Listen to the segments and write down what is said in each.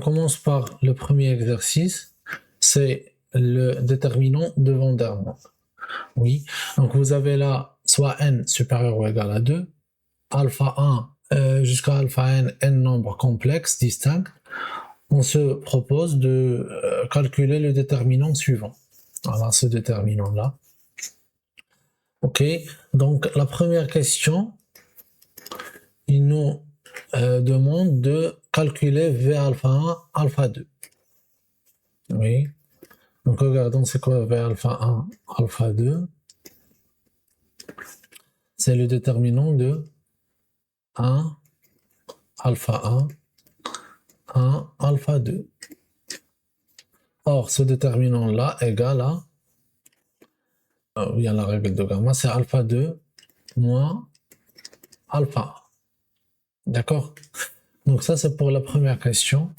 commence par le premier exercice, c'est le déterminant de Van der Waals. Oui, donc vous avez là soit n supérieur ou égal à 2, alpha 1 jusqu'à alpha n nombres complexes distincts. On se propose de calculer le déterminant suivant. Voilà ce déterminant-là. Ok, donc la première question, il nous demande de calculer V alpha 1, alpha 2. Oui, donc regardons c'est quoi V alpha 1, alpha 2. C'est le déterminant de 1, alpha 1, alpha 2. Or, ce déterminant-là égale à, il y a la règle de gamma, c'est alpha 2 moins alpha 1. D'accord? Donc ça, c'est pour la première question.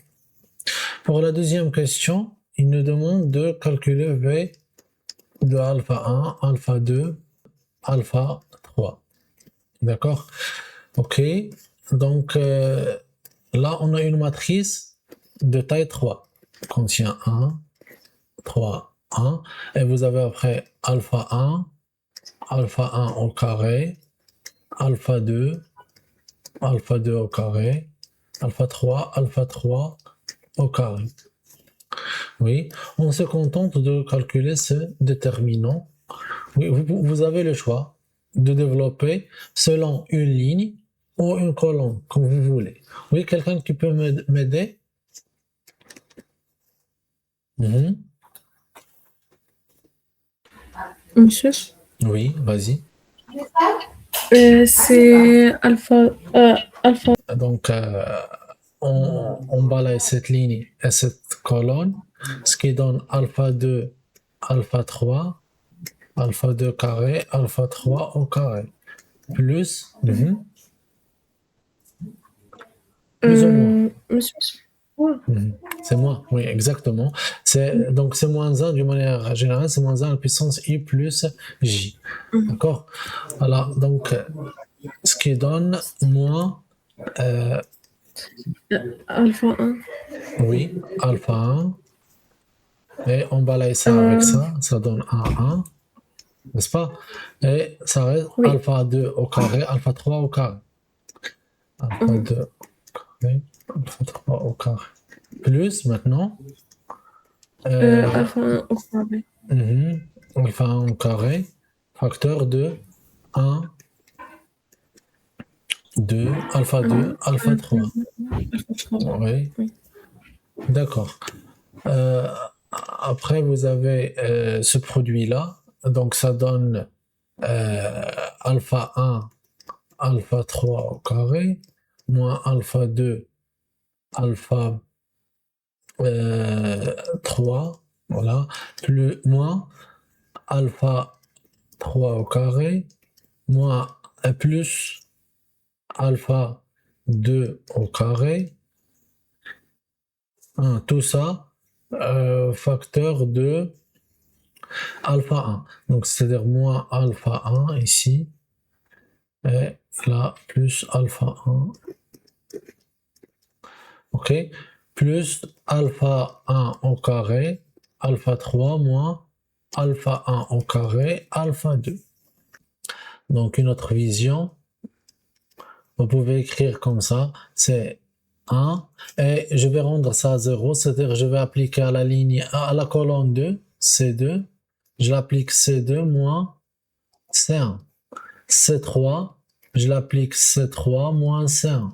Pour la deuxième question, il nous demande de calculer V de alpha 1, alpha 2, alpha 3. D'accord? Ok. Donc là, on a une matrice de taille 3. Contient 1, 3, 1. Et vous avez après alpha 1 au carré, alpha 2 au carré, alpha 3 au carré. Oui, on se contente de calculer ce déterminant. Oui, vous avez le choix de développer selon une ligne ou une colonne, comme vous voulez. Oui, quelqu'un qui peut m'aider? Monsieur, Oui, vas-y. c'est alpha. Donc, on balaye cette ligne et cette colonne, ce qui donne alpha 2, alpha 3, alpha 2 carré, alpha 3 au carré. Plus, plus ou moins. Monsieur, C'est moins, oui, exactement. Donc, c'est moins 1 d'une manière générale, c'est moins 1 à la puissance i plus j. D'accord? Voilà, donc, ce qui donne moins. alpha 1. Oui, alpha 1. Et on balaye ça avec ça donne 1, n'est-ce pas? Et ça reste Oui. alpha 2 au carré, alpha 3 au carré. Alpha 2 au carré, alpha 3 au carré. Plus maintenant. Alpha 1 au carré. Alpha 1 au carré, facteur de 1, 2, alpha 2, alpha 3. Oui. D'accord. Après, vous avez ce produit-là. Donc, ça donne alpha 1, alpha 3 au carré, moins alpha 2, alpha 3, voilà, moins alpha 3 au carré, moins plus alpha 2 au carré, tout ça, facteur de alpha 1. Donc, c'est-à-dire moins alpha 1 ici, et là, plus alpha 1. Ok? Plus alpha 1 au carré, alpha 3 moins alpha 1 au carré, alpha 2. Donc, une autre vision, vous pouvez écrire comme ça, c'est 1, et je vais rendre ça à 0, c'est-à-dire je vais appliquer à la ligne, à la colonne 2, C2, je l'applique C2 moins C1. C3, je l'applique C3 moins C1.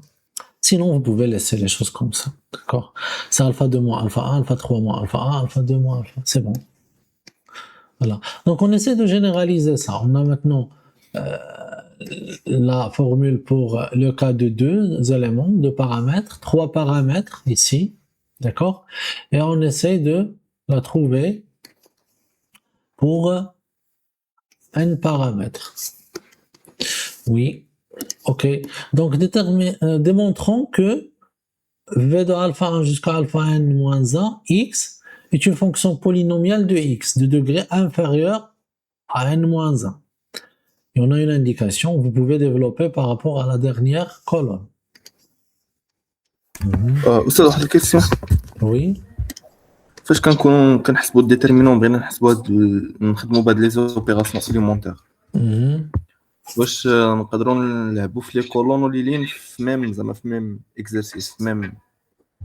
Sinon, vous pouvez laisser les choses comme ça, d'accord? C'est alpha 2 moins alpha 1, alpha 3 moins alpha 1, alpha 2 moins alpha, c'est bon. Voilà. Donc, on essaie de généraliser ça. On a maintenant la formule pour le cas de deux éléments, deux paramètres, trois paramètres ici, d'accord? Et on essaie de la trouver pour n paramètres. Oui, ok. Donc, démontrons que v de alpha 1 jusqu'à alpha n moins 1, x, est une fonction polynomiale de x, de degré inférieur à n moins 1. Et on a une indication que vous pouvez développer par rapport à la dernière colonne. أستاذ واحد الكيسيون Oui. فاش كنحسبوا الديترمينون بغينا نحسبوا نخدموا بهاد لي زوبيراسيون اليمونتير Mhm. واش نقدروا نلعبوا في لي كولون ولي لين في ميم زعما في ميم اكزرسيس في ميم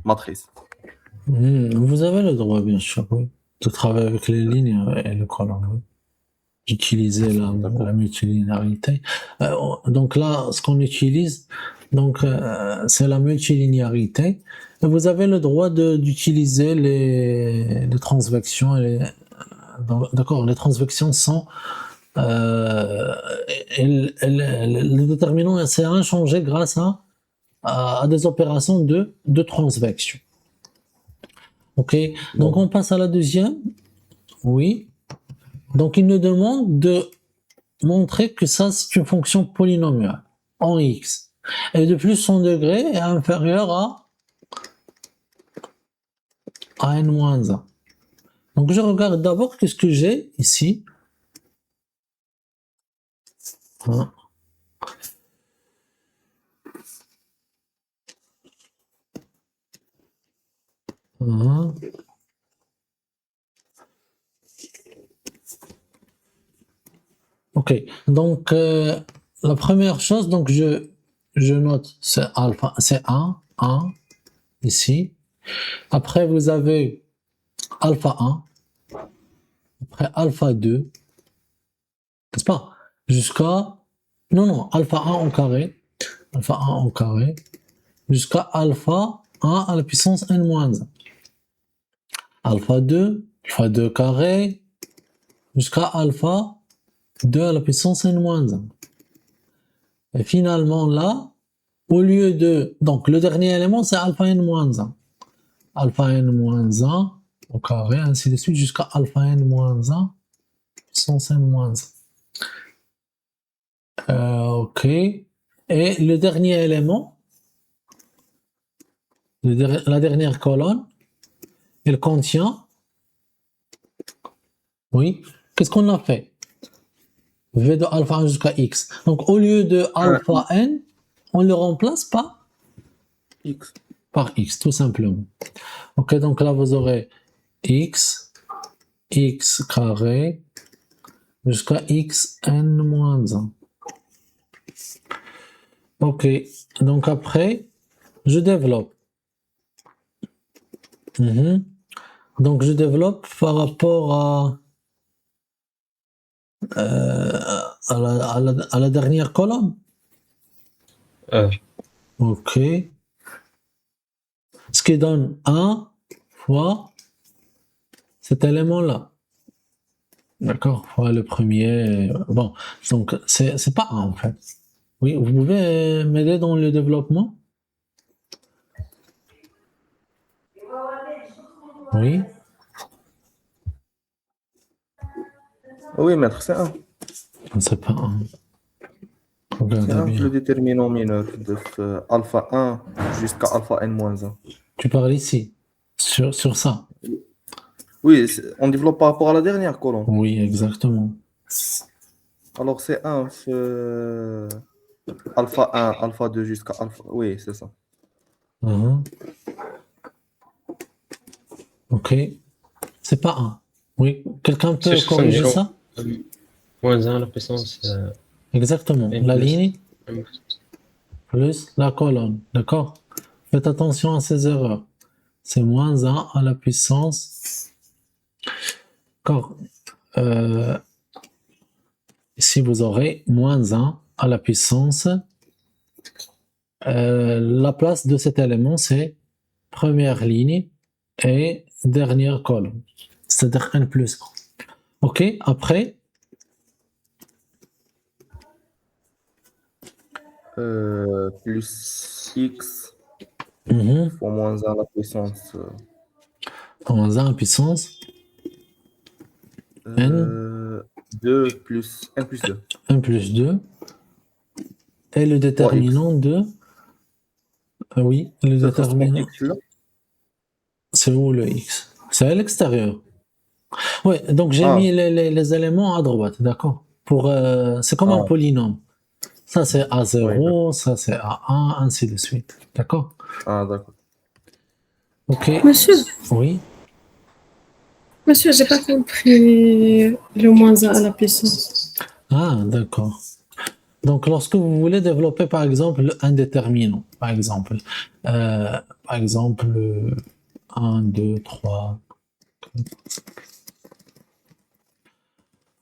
ماتريس Vous avez le droit, bien sûr, oui, de travailler avec les lignes et le colonne, oui. D'utiliser D'accord. la multilinéarité. Donc là, ce qu'on utilise, donc, c'est la multilinéarité. Et vous avez le droit d'utiliser les transvections. D'accord, les transvections sont le déterminant c'est inchangé grâce à des opérations de transvection. Ok, donc on passe à la deuxième. Oui. Donc il nous demande de montrer que ça c'est une fonction polynomiale en x. Et de plus son degré est inférieur à n-1. Donc je regarde d'abord qu'est-ce que j'ai ici. Hein. Hein. Ok, donc la première chose, donc je note c'est alpha, c'est 1 ici. Après vous avez alpha 1, après alpha 2, n'est-ce pas? Jusqu'à non, alpha 1 au carré, alpha 1 au carré, jusqu'à alpha 1 à la puissance n-1. Alpha 2 carré, jusqu'à alpha 2 à la puissance n-1. Et finalement là, au lieu de... Donc le dernier élément c'est alpha n-1. Alpha n-1 au carré, ainsi de suite, jusqu'à alpha n-1, puissance n-1. Ok. Et le dernier élément, la dernière colonne, elle contient... Oui. Qu'est-ce qu'on a fait? V de alpha 1 jusqu'à x. Donc au lieu de alpha n, on le remplace par x, tout simplement. Ok, donc là vous aurez x carré jusqu'à xn-1. Ok, donc après, je développe. Donc je développe par rapport à la dernière colonne. Ok. Ce qui donne 1 fois cet élément-là. D'accord? Fois le premier. Bon, donc c'est pas 1 en fait. Oui, vous pouvez m'aider dans le développement? Oui. Oui, maître, c'est 1. C'est pas 1. C'est Regardez 1 bien. le déterminant mineur de alpha 1 jusqu'à alpha n-1. Tu parles ici, sur ça. Oui, on développe par rapport à la dernière colonne. Oui, exactement. Alors c'est 1 alpha 1, alpha 2 jusqu'à alpha... Oui, c'est ça. Ok. C'est pas 1. Oui. Quelqu'un peut C'est corriger ça? moins 1 à la puissance. Exactement. N La plus. ligne plus la colonne. D'accord? Faites attention à ces erreurs. C'est moins 1 à la puissance. D'accord. Ici, vous aurez moins 1 à la puissance. La place de cet élément, c'est première ligne et dernière colonne. C'est-à-dire n plus 1. Ok, après, Plus x fois moins 1 à la puissance moins 1 puissance n 2 plus n plus 2. 1 plus 2 et le déterminant de... oui, le déterminant... X là. C'est où le x? C'est à l'extérieur. Oui, donc j'ai mis les éléments à droite, d'accord? C'est comme un polynôme. Ça c'est A0, ça c'est A1, ainsi de suite. D'accord? Ah, d'accord. Ok. Monsieur, Oui. monsieur, j'ai pas compris le moins 1 à la puissance. Ah, d'accord. Donc, lorsque vous voulez développer, par exemple, un déterminant, par exemple, 1, 2, 3.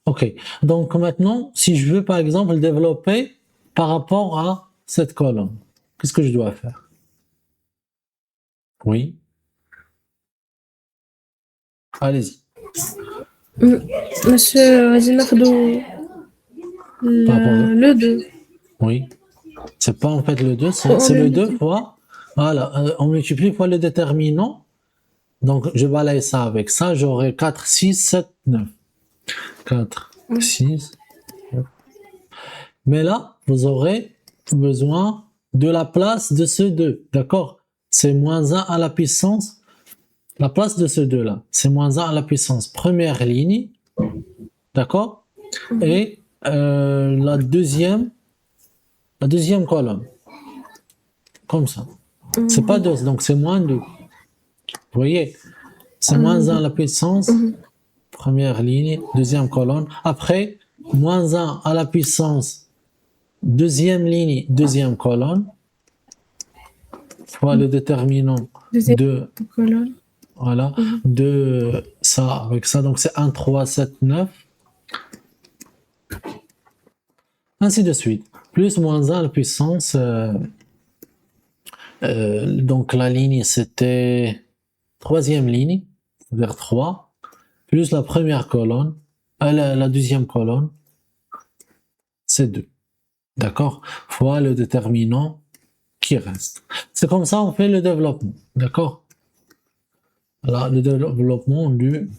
Ok. Donc, maintenant, si je veux, par exemple, développer par rapport à cette colonne, qu'est-ce que je dois faire? Oui. Allez-y. Monsieur, vas-y, ناخدو Par rapport à... le 2. Oui. C'est pas en fait le 2, On c'est le le 2 multiplie. fois. Voilà, on multiplie fois le déterminant. Donc, je balaye ça avec ça, j'aurai 4, 6, 7, 9. 4, 6. Mais là, vous aurez besoin de la place de ce 2, d'accord? C'est moins 1 à la puissance. La place de ce 2-là, c'est moins 1 à la puissance première ligne, d'accord? Et la deuxième colonne, comme ça. C'est pas 2, donc c'est moins 2. Vous voyez? C'est moins 1 à la puissance, première ligne, deuxième colonne. Après, moins 1 à la puissance, deuxième ligne, deuxième colonne, fois le déterminant Deuxième de, colonne. voilà, de ça avec ça. Donc c'est 1, 3, 7, 9. Ainsi de suite. Plus moins 1 à la puissance. Donc la ligne, c'était troisième ligne, vers 3, plus la première colonne, la deuxième colonne, c'est 2. D'accord? Fois le déterminant qui reste. C'est comme ça on fait le développement. D'accord? Là, le développement du...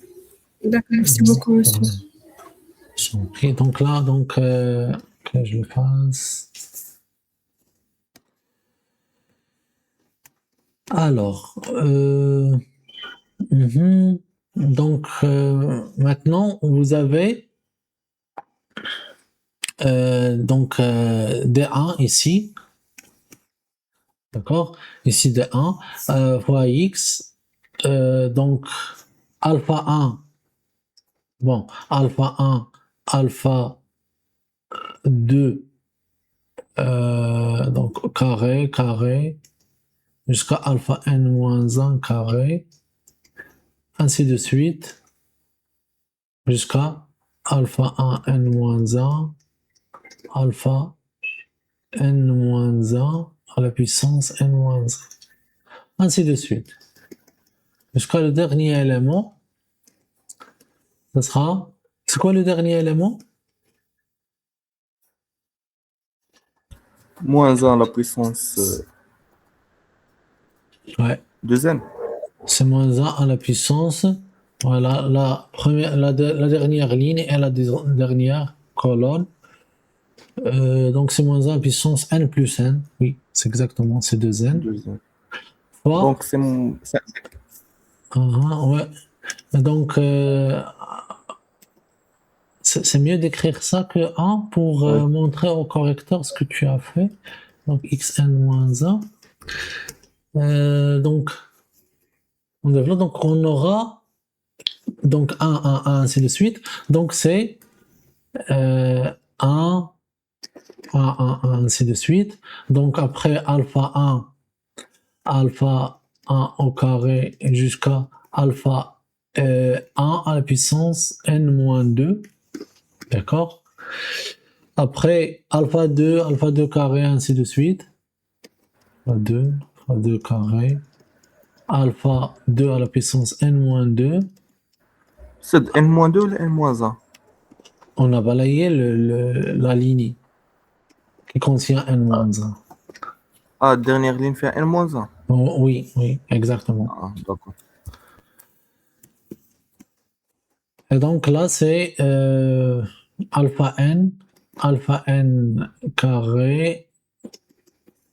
D'accord, merci beaucoup, monsieur. Ok, donc là, que je le fasse. Alors, donc maintenant vous avez D1 ici, d'accord? Ici D1 fois X, donc alpha 1, bon, alpha 1, alpha 2, donc carré, jusqu'à alpha n-1 carré, ainsi de suite, jusqu'à alpha 1 n-1, alpha n-1 à la puissance n-1, ainsi de suite. Jusqu'à le dernier élément, ça sera... C'est quoi le dernier élément? Moins 1 à la puissance Ouais, 2n. c'est moins 1 à la puissance. Voilà, la dernière ligne et la dernière colonne. Donc c'est moins 1 à la puissance n plus n. Oui, c'est exactement, c'est 2n. 2n. Fois, Donc c'est ouais. Donc c'est mieux d'écrire ça que 1 pour ouais. montrer au correcteur ce que tu as fait. Donc xn-1. Donc on développe, donc on aura donc 1, 1, 1, ainsi de suite. Donc c'est 1, 1, 1, ainsi de suite. Donc après alpha 1 au carré jusqu'à alpha 1 à la puissance n-2. D'accord? Après alpha 2 carré, ainsi de suite. Alpha 2 carré. Alpha 2 à la puissance n-2. C'est n-2 ou n-1? On a balayé la ligne qui contient n-1. Ah, dernière ligne fait n-1. Oh, oui, exactement. Ah, d'accord. Et donc là, c'est alpha n carré.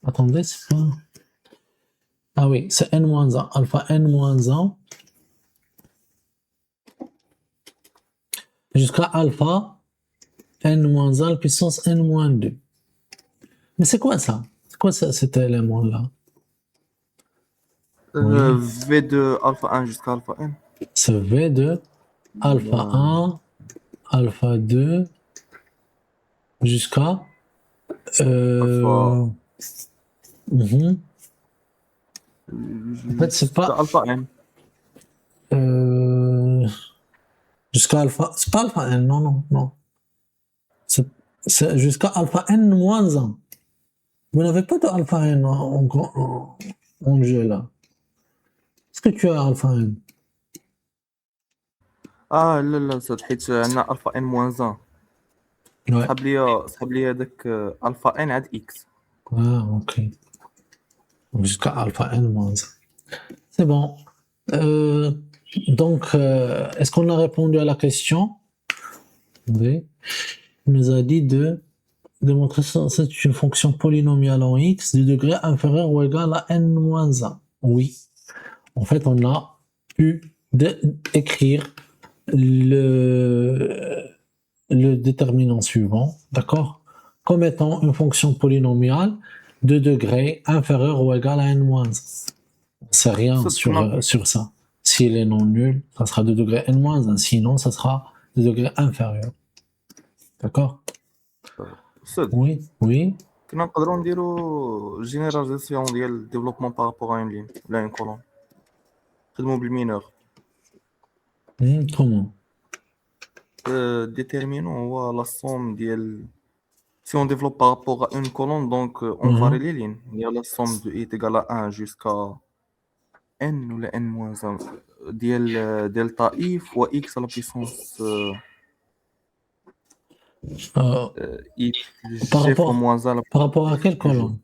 Attendez, c'est pas. Ah oui, c'est n-1. Alpha n-1 jusqu'à alpha n-1 puissance n-2. Mais c'est quoi ça? C'est quoi cet élément-là? V de alpha 1 jusqu'à alpha n. C'est V de alpha 1, alpha 2, jusqu'à... Alpha. mhm. En fait, c'est Jusqu'à pas... alpha n. Jusqu'à alpha... C'est pas alpha n, non, non, non. C'est jusqu'à alpha n moins 1. Vous n'avez pas de alpha n en jeu, là. Est-ce que tu as alpha n? لا لا استاذ حيت عندنا الفا ان موان 1 Ouais. سحب لي هذاك الفا ان عاد اكس. Ah, ok. Donc, jusqu'à alpha n moins 1. C'est bon. Donc, est-ce qu'on a répondu à la question? Oui. Il nous a dit de démontrer que c'est une fonction polynomiale en x du degré inférieur ou égal à n-1. Oui. En fait, on a pu écrire le déterminant suivant, d'accord, comme étant une fonction polynomiale de degré inférieur ou égal à n-1. On ne sait rien sur ça. S'il est non nul, ça sera de degré n-1. Sinon, ça sera de degré inférieur. D'accord? استاذ Oui, oui. كنا نقدروا نديروا جينيراليزاسيون ديال ديفلوبمون بارابور ان لين ولا ان كولون نخدموا بالمينور. Comment? Déterminant هو لا somme ديال si on développe par rapport à une colonne, donc on varie les lignes. Il y a la somme de i est égale à 1 jusqu'à n ou la n moins 1 ديال delta i fois x à la puissance i plus Par g rapport- fois moins 1 à la Par rapport à quelle colonne?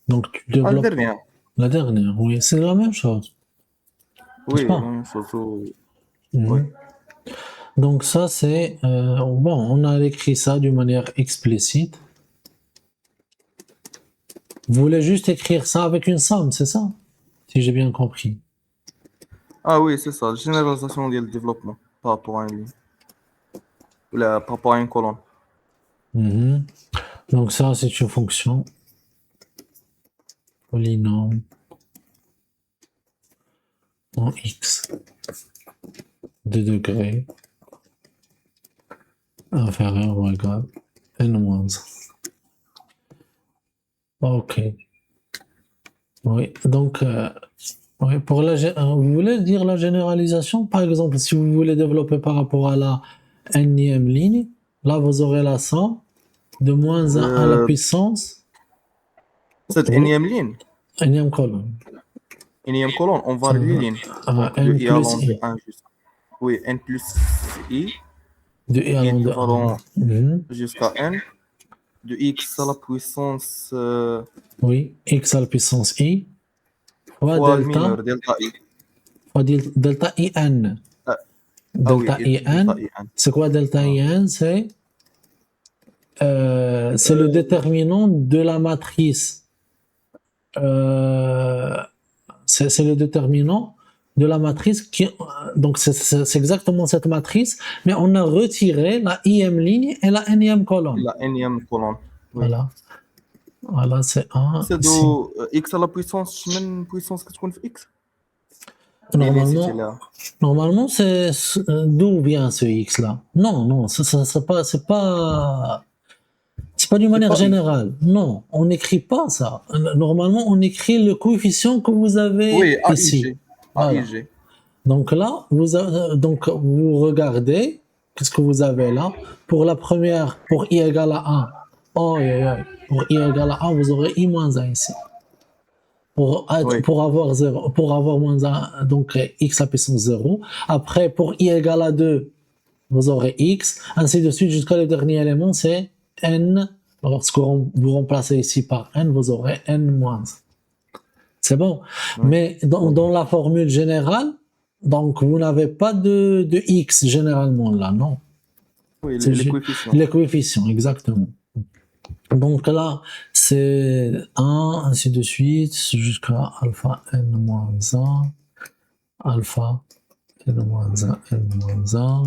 Donc, tu la développes dernière. la dernière, oui, c'est la même chose. Oui, pas la même chose. Mhm. Ouais. Donc ça, c'est... bon, on a écrit ça d'une manière explicite. Vous voulez juste écrire ça avec une somme, c'est ça? Si j'ai bien compris. Ah oui, c'est ça, généralisation du développement par rapport à une ligne. Ou par rapport à une colonne. Mhm. Donc ça, c'est une fonction polynôme en x de degré inférieur ou égal à n-1. Ok. Oui, donc, oui, vous voulez dire la généralisation? Par exemple, si vous voulez développer par rapport à la nème ligne, là, vous aurez la somme de moins 1 à la puissance. Cette Oui. énième ligne, Énième colonne. énième colonne, on varie les lignes. Donc, n de i plus allant de i. 1 jusqu'à... Oui, n plus i De i allant de équivalent 1. jusqu'à n. De x à la puissance Oui, x à la puissance i fois fois le delta, mineur, delta i. fois delta in. Ah Delta oui, delta in, in. c'est quoi delta in? C'est le déterminant de la matrice. C'est le déterminant de la matrice donc c'est exactement cette matrice, mais on a retiré la ième ligne et la nième colonne. La énième colonne. Oui. Voilà. Voilà, c'est 1. C'est Ici. de x à la puissance, شمن puissance كتكون في x. Normalement, c'est d'où vient ce x là? Non, non, c'est pas d'une manière pas générale. Non, on n'écrit pas ça. Normalement, on écrit le coefficient que vous avez ici. AIG. Voilà. AIG. Donc là, vous regardez qu'est-ce que vous avez là. Pour la première, pour i égale à 1. Oh, pour i égale à 1, vous aurez i moins 1 ici. Pour avoir moins 1, donc x à puissance 0. Après, pour i égale à 2, vous aurez x. Ainsi de suite, jusqu'à le dernier élément, c'est n. Lorsque vous remplacez ici par n, vous aurez n moins. C'est bon. Oui. Mais dans la formule générale, donc vous n'avez pas de x généralement là, non. Oui, les coefficients. Les coefficients, exactement. Donc là, c'est 1, ainsi de suite, jusqu'à alpha n moins 1, alpha n moins 1, n moins 1,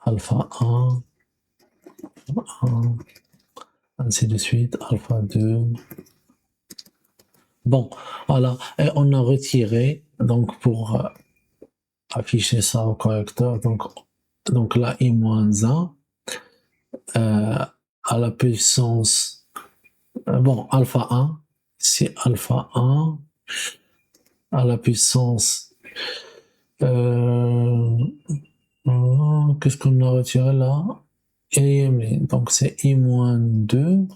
alpha 1, 1, ainsi de suite, alpha 2, Bon, voilà. Et on a retiré, donc pour afficher ça au correcteur, donc là, I-1 à la puissance, bon, alpha 1, c'est alpha 1 à la puissance, qu'est-ce qu'on a retiré là? Donc c'est I-2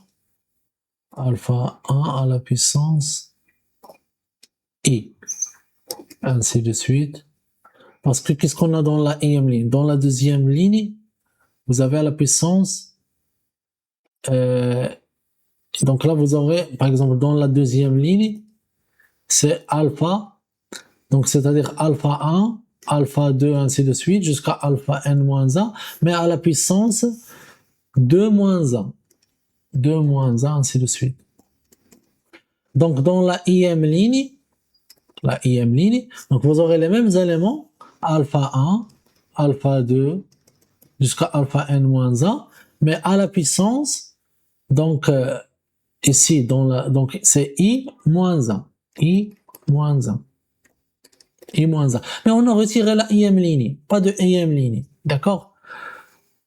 alpha 1 à la puissance I, ainsi de suite. Parce que qu'est-ce qu'on a dans la ième ligne? Dans la deuxième ligne, vous avez à la puissance, donc là vous aurez, par exemple, dans la deuxième ligne, c'est alpha, donc c'est-à-dire alpha 1, alpha 2, ainsi de suite, jusqu'à alpha n-1, mais à la puissance 2-1, 2-1, ainsi de suite. Donc dans la ième ligne, donc vous aurez les mêmes éléments, alpha 1, alpha 2, jusqu'à alpha n-1, mais à la puissance, donc ici, donc c'est i-1, i-1, i-1. Mais on a retiré la ième ligne, pas de ième ligne, d'accord?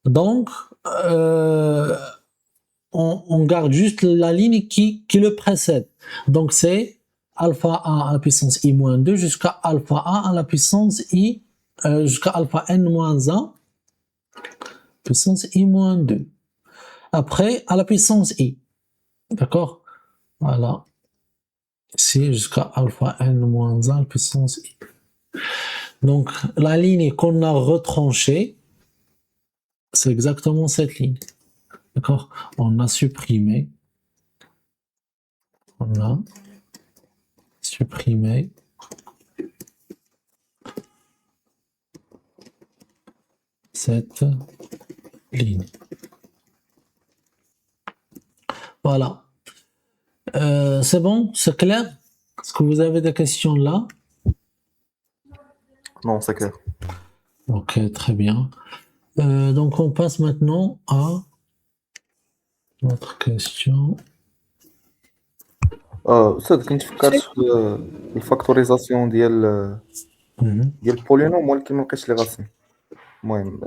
Donc, on garde juste la ligne qui le précède. Donc c'est alpha 1 à la puissance i-2 jusqu'à alpha 1 à la puissance i, jusqu'à alpha n-1, puissance i-2. Après, à la puissance i. D'accord? Voilà. Ici, jusqu'à alpha n-1, puissance i. Donc, la ligne qu'on a retranchée, c'est exactement cette ligne. D'accord? On a supprimé cette ligne. Voilà. C'est bon? C'est clair? Est-ce que vous avez des questions là? Non, c'est clair. Ok, très bien. Donc on passe maintenant à notre question. أستاذ كنت فكرت في الفاكتوريزاسيون ديال البولينوم ولكن ما لقيتش لي راسي. المهم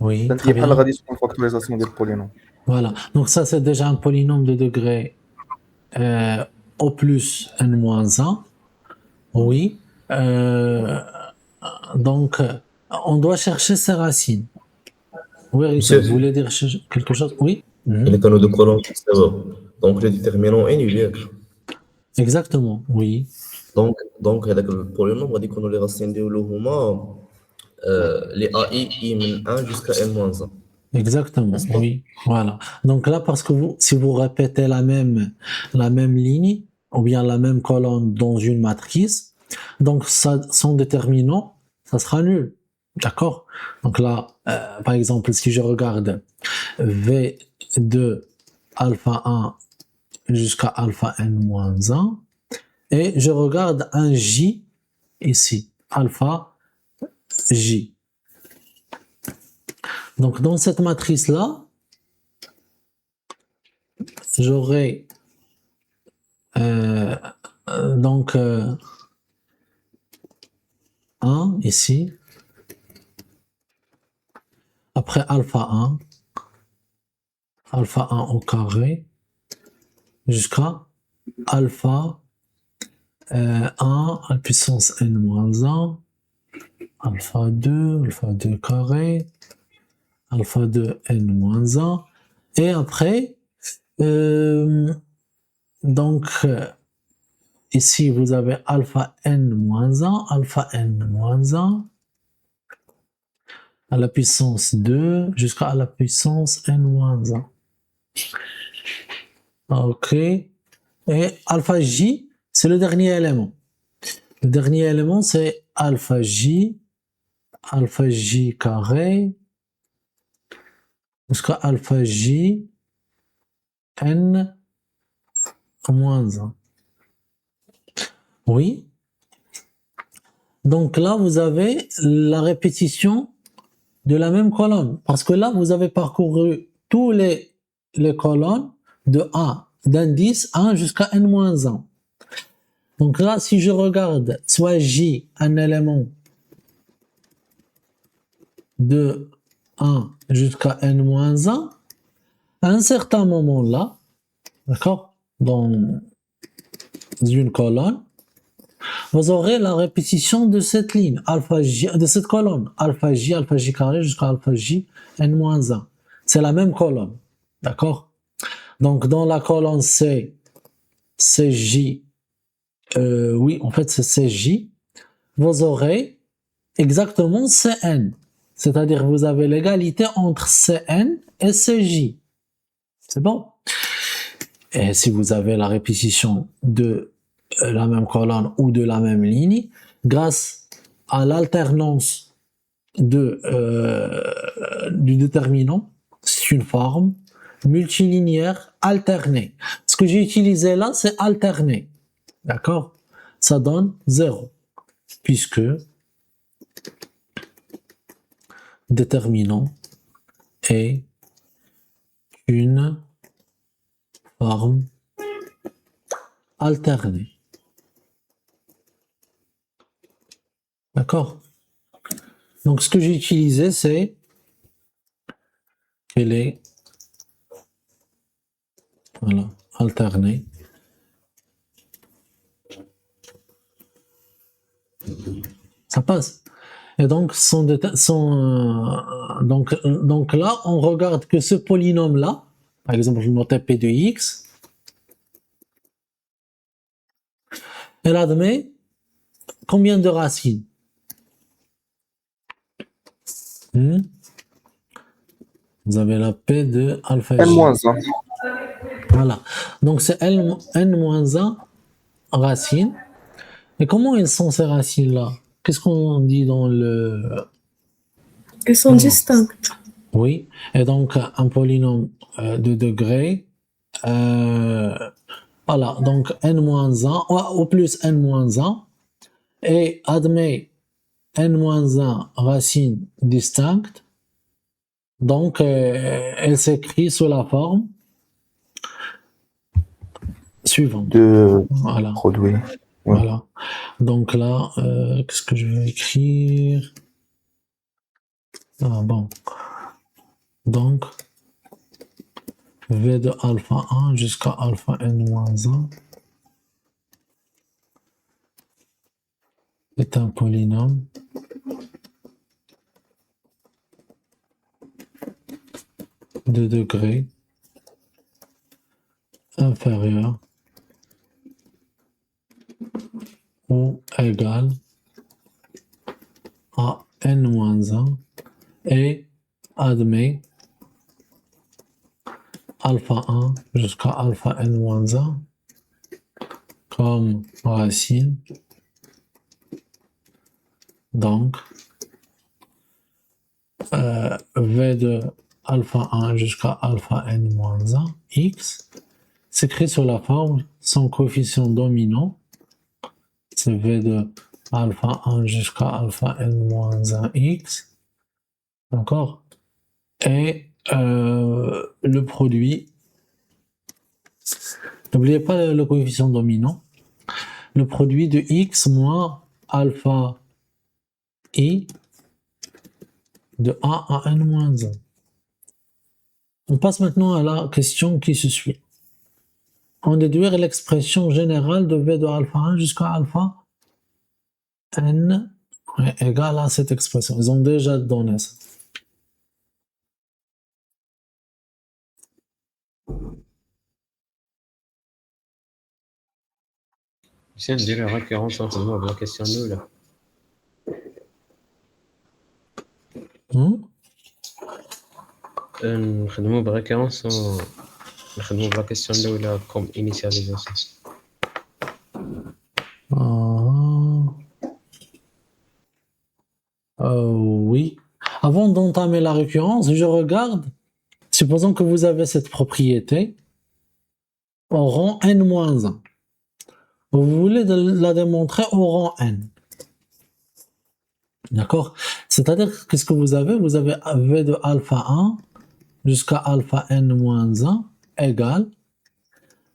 Oui, بانت très لي بحال bien. غادي تكون فاكتوريزاسيون ديال البولينوم. Voilà. Donc ça c'est déjà un polynôme de degré au plus n-1. Oui. Donc on doit chercher ses racines. Oui, Richard, vous voulez dire quelque chose? Oui. Il est de colonnes donc les déterminants annulaires. Exactement, oui. Donc هذاك البولينوم غادي يكونوا لي راسين ديالو هما les AI I من 1 jusqu'à n-1. Exactement, oui. Voilà. Donc là, parce que si vous répétez la même ligne, ou bien la même colonne dans une matrice, donc ça, son déterminant, ça sera nul. D'accord? Donc là, par exemple, si je regarde V de alpha 1 jusqu'à alpha n-1, et je regarde un J ici, alpha J. Donc dans cette matrice-là, j'aurai donc 1 ici, après alpha 1 au carré, jusqu'à alpha 1 à la puissance n-1, alpha 2 carré, alpha 2 n-1, et après, donc ici vous avez alpha n-1, alpha n-1, à la puissance 2 jusqu'à la puissance n-1. Ok. Et alpha j, c'est le dernier élément. Le dernier élément, c'est alpha j carré, jusqu'à alpha j n moins 1. Oui. Donc là, vous avez la répétition de la même colonne. Parce que là, vous avez parcouru tous les colonnes de 1, d'indice 1 jusqu'à n-1. Donc là, si je regarde soit J, un élément de 1 jusqu'à n-1, à un certain moment là, d'accord, dans une colonne, vous aurez la répétition de cette ligne, alpha J, de cette colonne, alpha J carré jusqu'à alpha J, n-1. C'est la même colonne, d'accord? Donc dans la colonne C, CJ, oui, en fait c'est CJ, vous aurez exactement Cn. C'est-à-dire vous avez l'égalité entre Cn et Cj. C'est bon? Et si vous avez la répétition de la même colonne ou de la même ligne, grâce à l'alternance du déterminant, c'est une forme multilinéaire alternée. Ce que j'ai utilisé là, c'est alterné. D'accord? Ça donne 0, puisque déterminant est une forme alternée. D'accord? Donc, ce que j'ai utilisé, c'est qu'elle est voilà, alternée. Ça passe. Et donc, donc là, on regarde que ce polynôme-là, par exemple, je notais P de X, elle admet combien de racines? Vous avez la P de alpha J. n-1. Voilà. Donc, c'est n-1 racines. Et comment elles sont ces racines-là? Qu'est-ce qu'on dit dans le... Elles sont distinctes. Oui. Et donc, un polynôme de degré, voilà, donc n-1 au plus n-1 et admet n-1 racines distinctes. Donc, elle s'écrit sous la forme suivante. De Voilà. produit. Ouais. Voilà. Donc là, qu'est-ce que je vais écrire? Ah bon. Donc, V de alpha 1 jusqu'à alpha n-1 est un polynôme de degré inférieur ou égal à n-1 et admet alpha 1 jusqu'à alpha n-1 comme racine. Donc, V de alpha 1 jusqu'à alpha n-1 x s'écrit sous la forme son coefficient dominant, c'est V de alpha 1 jusqu'à alpha n-1 x, d'accord? Et le produit, n'oubliez pas le coefficient dominant, le produit de x moins alpha i de a à n-1. On passe maintenant à la question qui se suit. En déduire l'expression générale de V de alpha 1 jusqu'à alpha n égale à cette expression. Ils ont déjà donné ça. C'est de la récurrence entre la question nulle. نخدمو بريكيرونس نخدمو بلا كيسيون الاولى كوم انيسياليزاسيون. Oui. Avant d'entamer la récurrence, je regarde, supposons que vous avez cette propriété au rang n-1. Vous voulez la démontrer au rang n. D'accord? C'est-à-dire, qu'est-ce que vous avez? Vous avez V de alpha 1 jusqu'à alpha n-1 égale.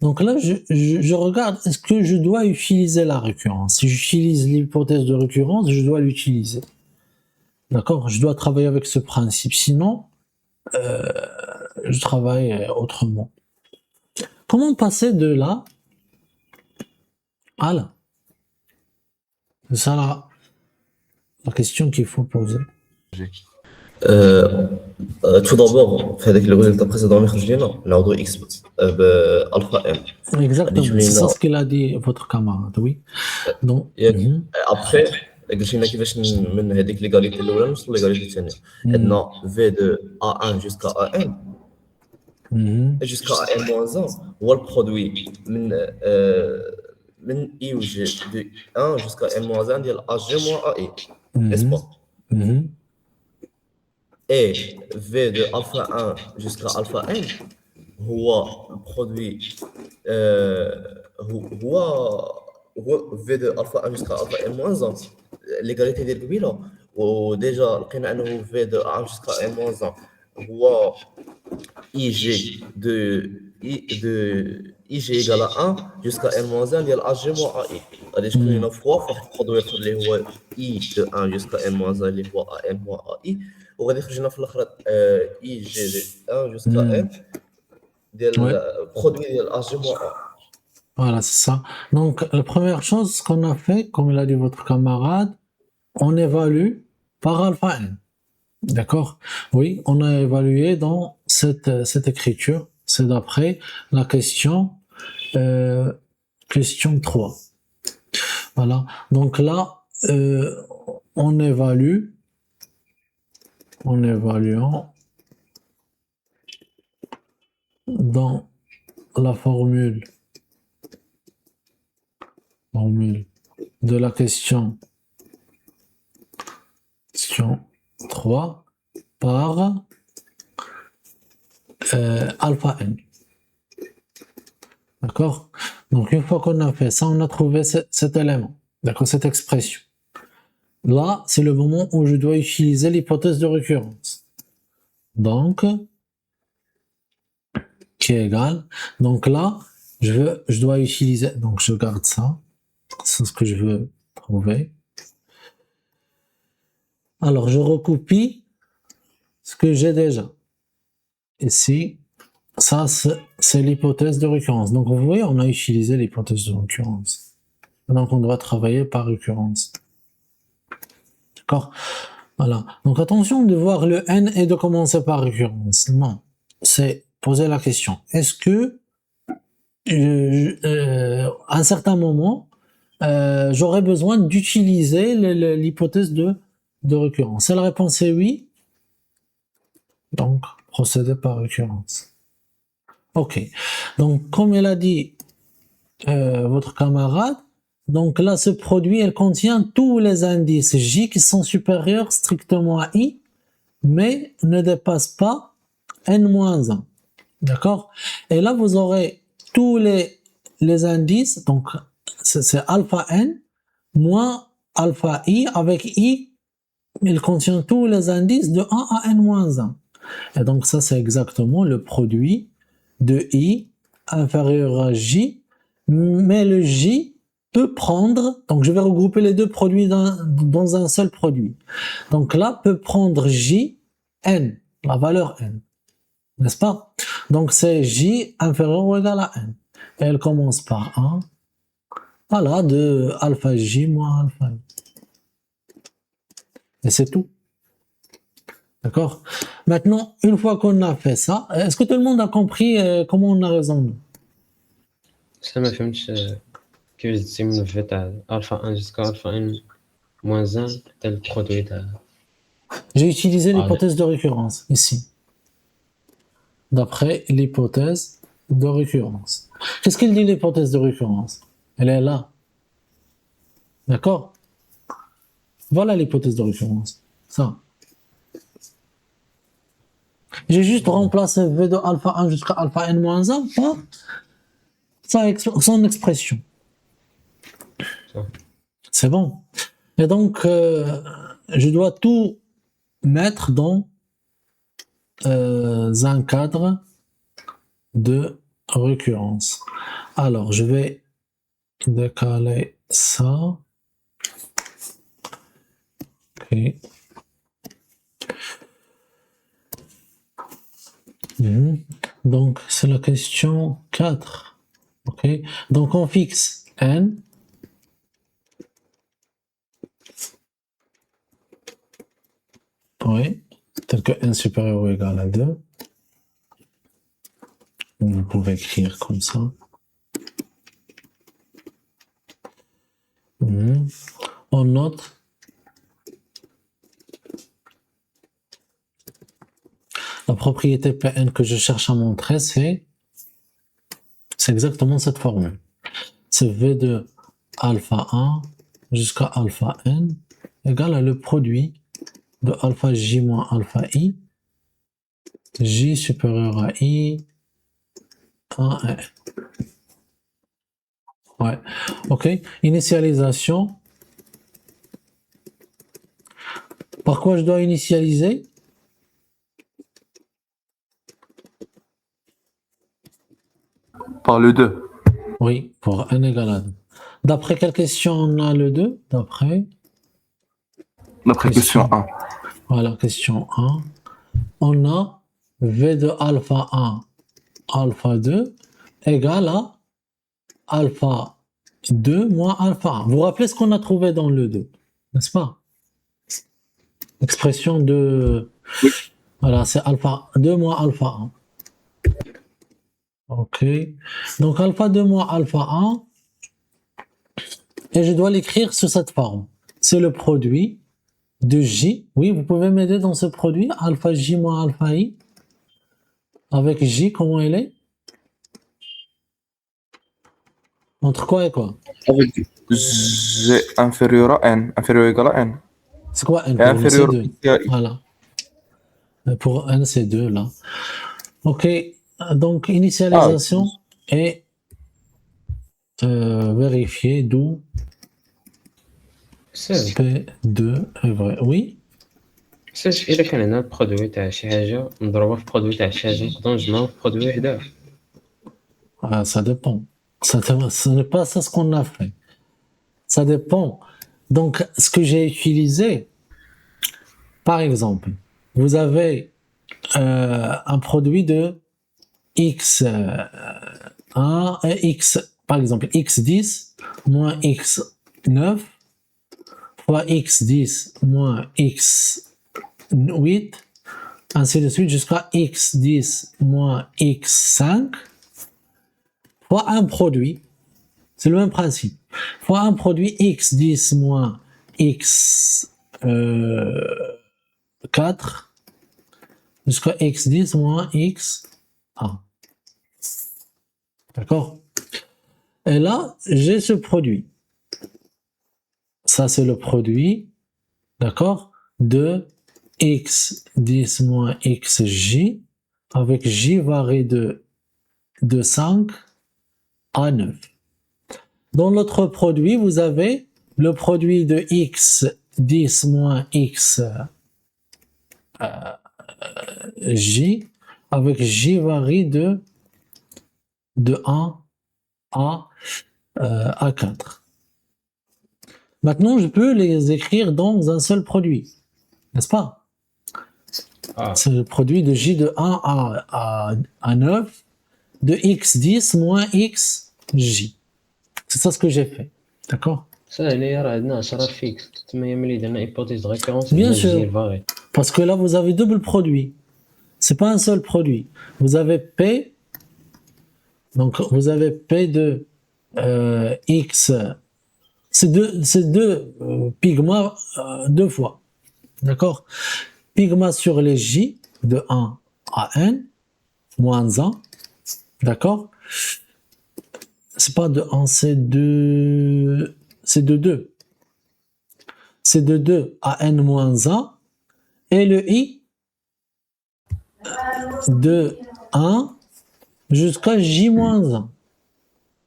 Donc là, je regarde, est-ce que je dois utiliser la récurrence? Si j'utilise l'hypothèse de récurrence, je dois l'utiliser. D'accord? Je dois travailler avec ce principe. Sinon, je travaille autrement. Comment passer de là à là? C'est ça la question qu'il faut poser. tout d'abord في هذاك le résultat précédent اللي خرج لنا نعوضو x بالفا m Exactement, c'est ça ce qu'il a dit votre camarade, oui. Donc, ياك ابخي قلت لنا كيفاش من هذيك ليغاليتي الاولى نوصلوا ليغاليتي الثانيه عندنا في دو a1 jusqu'à an jusqu'à an moins 1 هو البرودوي من i و g de 1 jusqu'à n moins 1 ديال a g moins ai n'est-ce pas et v de alpha 1 jusqu'à alpha n هو البرودوي هو v de alpha 1 jusqu'à alpha n moins 1 l'égalité ديال قبيله وديجا لقينا انه v de a1 jusqu'à n moins 1 هو ig ig égale à 1 jusqu'à n moins 1 ديال ag moins ai غادي تكون لنا فوا واحد البرودوي اخر اللي هو i de 1 jusqu'à n moins 1 اللي هو am moins ai وغادي يخرج لنا في الاخر ig de 1 jusqu'à n ديال البرودوي ديال ag moins a. Voilà, c'est ça. Donc, la première chose qu'on a fait, comme l'a dit votre camarade, on évalue par alpha n. D'accord? Oui, on a évalué dans cette écriture. C'est d'après la question 3. Voilà. Donc là, on évalue en évaluant dans la formule de la question 3 par alpha n. D'accord? Donc une fois qu'on a fait ça, on a trouvé cet élément, d'accord, cette expression. Là, c'est le moment où je dois utiliser l'hypothèse de récurrence. Donc, qui est égal. Donc là, je dois utiliser, donc je garde ça. C'est ce que je veux trouver. Alors, je recopie ce que j'ai déjà. Ici, ça, c'est l'hypothèse de récurrence. Donc, vous voyez, on a utilisé l'hypothèse de récurrence. Donc, on doit travailler par récurrence. D'accord? Voilà. Donc, attention de voir le n et de commencer par récurrence. Non. C'est poser la question. Est-ce que, à un certain moment, j'aurais besoin d'utiliser l'hypothèse de récurrence? Et la réponse est oui. Donc, procéder par récurrence. Ok. Donc, comme il a dit votre camarade, donc là, ce produit, elle contient tous les indices J qui sont supérieurs strictement à I, mais ne dépasse pas N-1. D'accord? Et là, vous aurez tous les indices, donc c'est alpha N moins alpha I, avec I, il contient tous les indices de 1 à N-1. Et donc ça, c'est exactement le produit de I inférieur à J, mais le J peut prendre, donc je vais regrouper les deux produits dans un seul produit. Donc là, peut prendre J, N, la valeur N, n'est-ce pas? Donc c'est J inférieur ou égal à N. Et elle commence par 1, voilà, de alpha J moins alpha I. Et c'est tout. D'accord? Maintenant, une fois qu'on a fait ça, est-ce que tout le monde a compris comment on a raisonné? Ça ما فهمتش كيفاش دزتي من في تاع الفا 1 jusqu'à alpha n moins 1 حتى البرودوي تاع. J'ai utilisé l'hypothèse de récurrence ici. D'après l'hypothèse de récurrence. Qu'est-ce qu'il dit l'hypothèse de récurrence? Elle est là. D'accord? Voilà l'hypothèse de récurrence. Ça. J'ai juste remplacé V de alpha 1 jusqu'à alpha n-1 par son expression. C'est bon. Et donc, je dois tout mettre dans un cadre de récurrence. Alors, je vais décaler ça. Ok. Donc, c'est la question 4. Ok. Donc, on fixe n. Oui. Tel que n supérieur ou égal à 2. Vous pouvez écrire comme ça. On note la propriété Pn que je cherche à montrer, c'est exactement cette formule. C'est V de alpha 1 jusqu'à alpha n égale à le produit de alpha j moins alpha i, j supérieur à i, 1 à n. Ouais, ok. Initialisation. Par quoi je dois initialiser? Par le 2. Oui, pour n égale à 2. D'après quelle question on a le 2? D'après Question 1. Voilà, question 1. On a V de alpha 1, alpha 2 égale à alpha 2 moins alpha 1. Vous vous rappelez ce qu'on a trouvé dans le 2, n'est-ce pas? Expression de... Oui. Voilà, c'est alpha 2 moins alpha 1. Ok. Donc alpha 2 moins alpha 1. Et je dois l'écrire sous cette forme. C'est le produit de J. Oui, vous pouvez m'aider dans ce produit. Alpha J moins alpha I. Avec J, comment elle est? Entre quoi et quoi? Avec G inférieur à n, inférieur ou égal à n. C'est quoi N Et pour inférieur C2? à i. Voilà. Pour N, c'est 2 là. Ok. Donc, initialisation et vérifier d'où سير P2 est vrai. Oui? سير إلا كان عندنا برودوي تاع شي حاجة مضروبة في برودوي تاع شي حاجة نقدرو نجمعو في برودوي وحدة. Ah, ça dépend. Ce n'est pas ça ce qu'on a fait. Ça dépend. Donc, ce que j'ai utilisé, par exemple, vous avez un produit de x1 et x, par exemple, x10 moins x9 fois x10 moins x8, ainsi de suite jusqu'à x10 moins x5 fois un produit. C'est le même principe. Fois un produit x10 moins x4 jusqu'à x10 moins x1. D'accord? Et là, j'ai ce produit. Ça, c'est le produit, d'accord, de x10 moins xj avec j varié de 5 à 9. Dans l'autre produit, vous avez le produit de x10 moins xj avec j varie de 1 à 4. Maintenant, je peux les écrire dans un seul produit, n'est-ce pas? C'est le produit de j de 1 à 9 de x10 moins xj. C'est ça ce que j'ai fait, d'accord? Ça هنايا راه عندنا 10 فيكس تما ملي درنا ايبوتيز دو ريفيرونس Bien sûr. جي الفاري. Parce que là, vous avez double produit. C'est pas un seul produit. Vous avez P, donc vous avez P de X, c'est deux pigmas deux fois. D'accord? Pigma sur les J de 1 à N, moins 1. D'accord? C'est pas de 1, c'est de 2. C'est de 2 à N moins 1. Et le I de 1 jusqu'à J-1.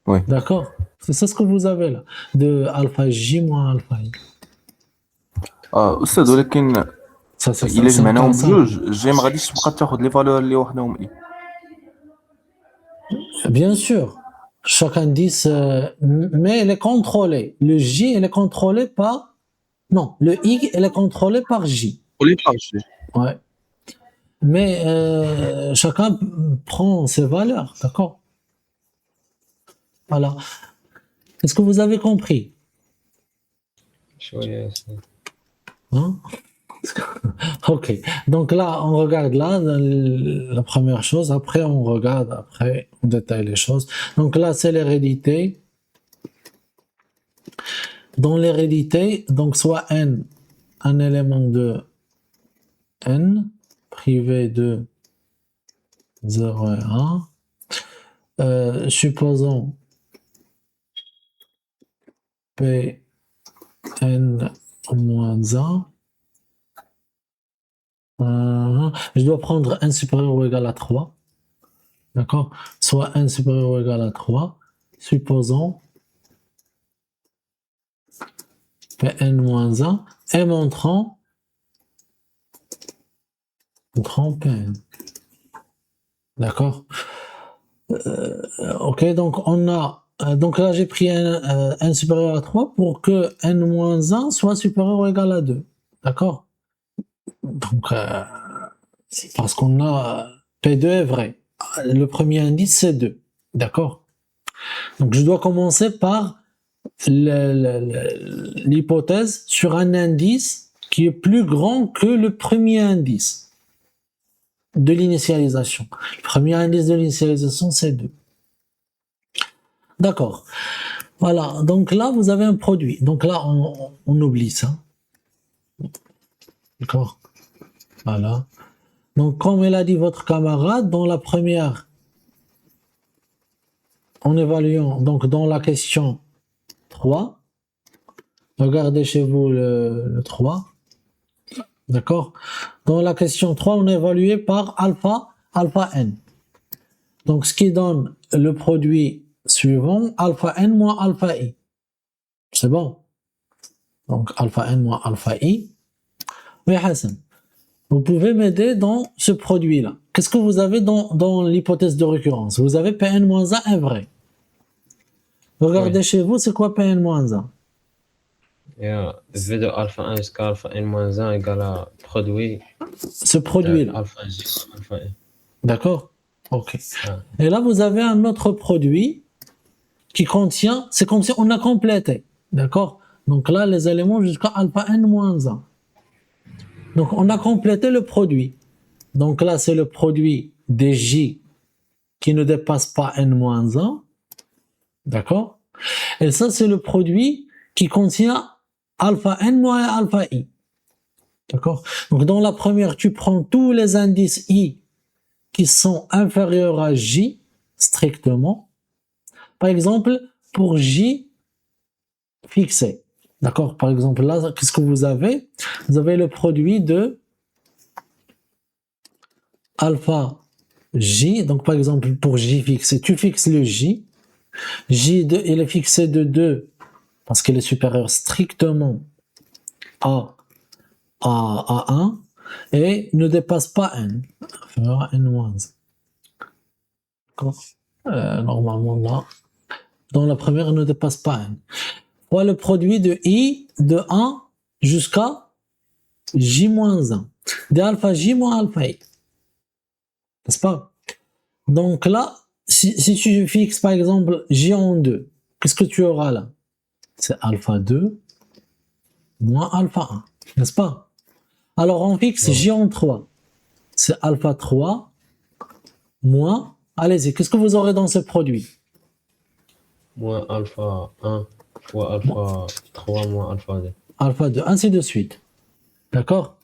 Oui. D'accord? C'est ça ce que vous avez là. De alpha J moins alpha I. أستاذ ولكن Ça, c'est إلا c'est جمعناهم pas بجوج جي ما غاديش تبقى تاخذ لي فالور اللي وحدهم إي. Bien sûr. chaque indice, mais elle est contrôlée. Le J, elle est contrôlée par... Non, le I, elle est contrôlée par J. Pour les pages. Ouais. Mais chacun prend ses valeurs, d'accord? Voilà. Est-ce que vous avez compris? شوية أستاذ. Hein? Ok. Donc là, on regarde là la première chose. Après, on regarde. Après, on détaille les choses. Donc là, c'est l'hérédité. Dans l'hérédité, donc soit n, un élément de n, privé de 0 et 1. Supposons p n moins 1. Je dois prendre n supérieur ou égal à 3. D'accord? Soit n supérieur ou égal à 3. Supposons Pn moins 1 et montrant Pn. D'accord? Ok, donc on a. Donc là, j'ai pris n supérieur à 3 pour que n moins 1 soit supérieur ou égal à 2. D'accord? Donc, parce qu'on a P2 est vrai. Le premier indice, c'est 2. D'accord? Donc, je dois commencer par l'hypothèse sur un indice qui est plus grand que le premier indice de l'initialisation. Le premier indice de l'initialisation, c'est 2. D'accord. Voilà. Donc là, vous avez un produit. Donc là, on oublie ça. D'accord. Voilà. Donc, comme elle a dit votre camarade, dans la première, en évaluant, donc dans la question 3, regardez chez vous le 3. D'accord? Dans la question 3, on est évalué par alpha n. Donc, ce qui donne le produit suivant, alpha n moins alpha i. C'est bon? Donc, alpha n moins alpha i. Oui, Hassan. Vous pouvez m'aider dans ce produit-là. Qu'est-ce que vous avez dans l'hypothèse de récurrence? Vous avez Pn moins 1 est vrai. Regardez chez vous, c'est quoi Pn moins 1? V de alpha 1 jusqu'à alpha n moins 1 égale à produit. Ce produit-là. Alpha J, alpha n. D'accord? Ok. Ah. Et là, vous avez un autre produit qui contient, c'est comme si on a complété. D'accord? Donc là, les éléments jusqu'à alpha n moins 1. Donc, on a complété le produit. Donc là, c'est le produit des J qui ne dépasse pas n-1. D'accord? Et ça, c'est le produit qui contient alpha n moins alpha i. D'accord? Donc dans la première, tu prends tous les indices i qui sont inférieurs à J, strictement. Par exemple, pour J fixé. D'accord? Par exemple, là, qu'est-ce que vous avez? Vous avez le produit de alpha J. Donc, par exemple, pour J fixé, tu fixes le J. J, il est fixé de 2 parce qu'il est supérieur strictement à 1 et ne dépasse pas n. Inférieur à n-1. D'accord? Normalement, là, dans la première, il ne dépasse pas n. Voilà le produit de I de 1 jusqu'à J-1. De alpha J moins alpha I. N'est-ce pas? Donc là, si tu fixes par exemple J en 2, qu'est-ce que tu auras là? C'est alpha 2 moins alpha 1. N'est-ce pas? Alors on fixe J en 3. C'est alpha 3 moins... Allez-y, qu'est-ce que vous aurez dans ce produit? Moins alpha 1 fois alpha 3 moins alpha 2. Alpha 2, ainsi de suite. D'accord?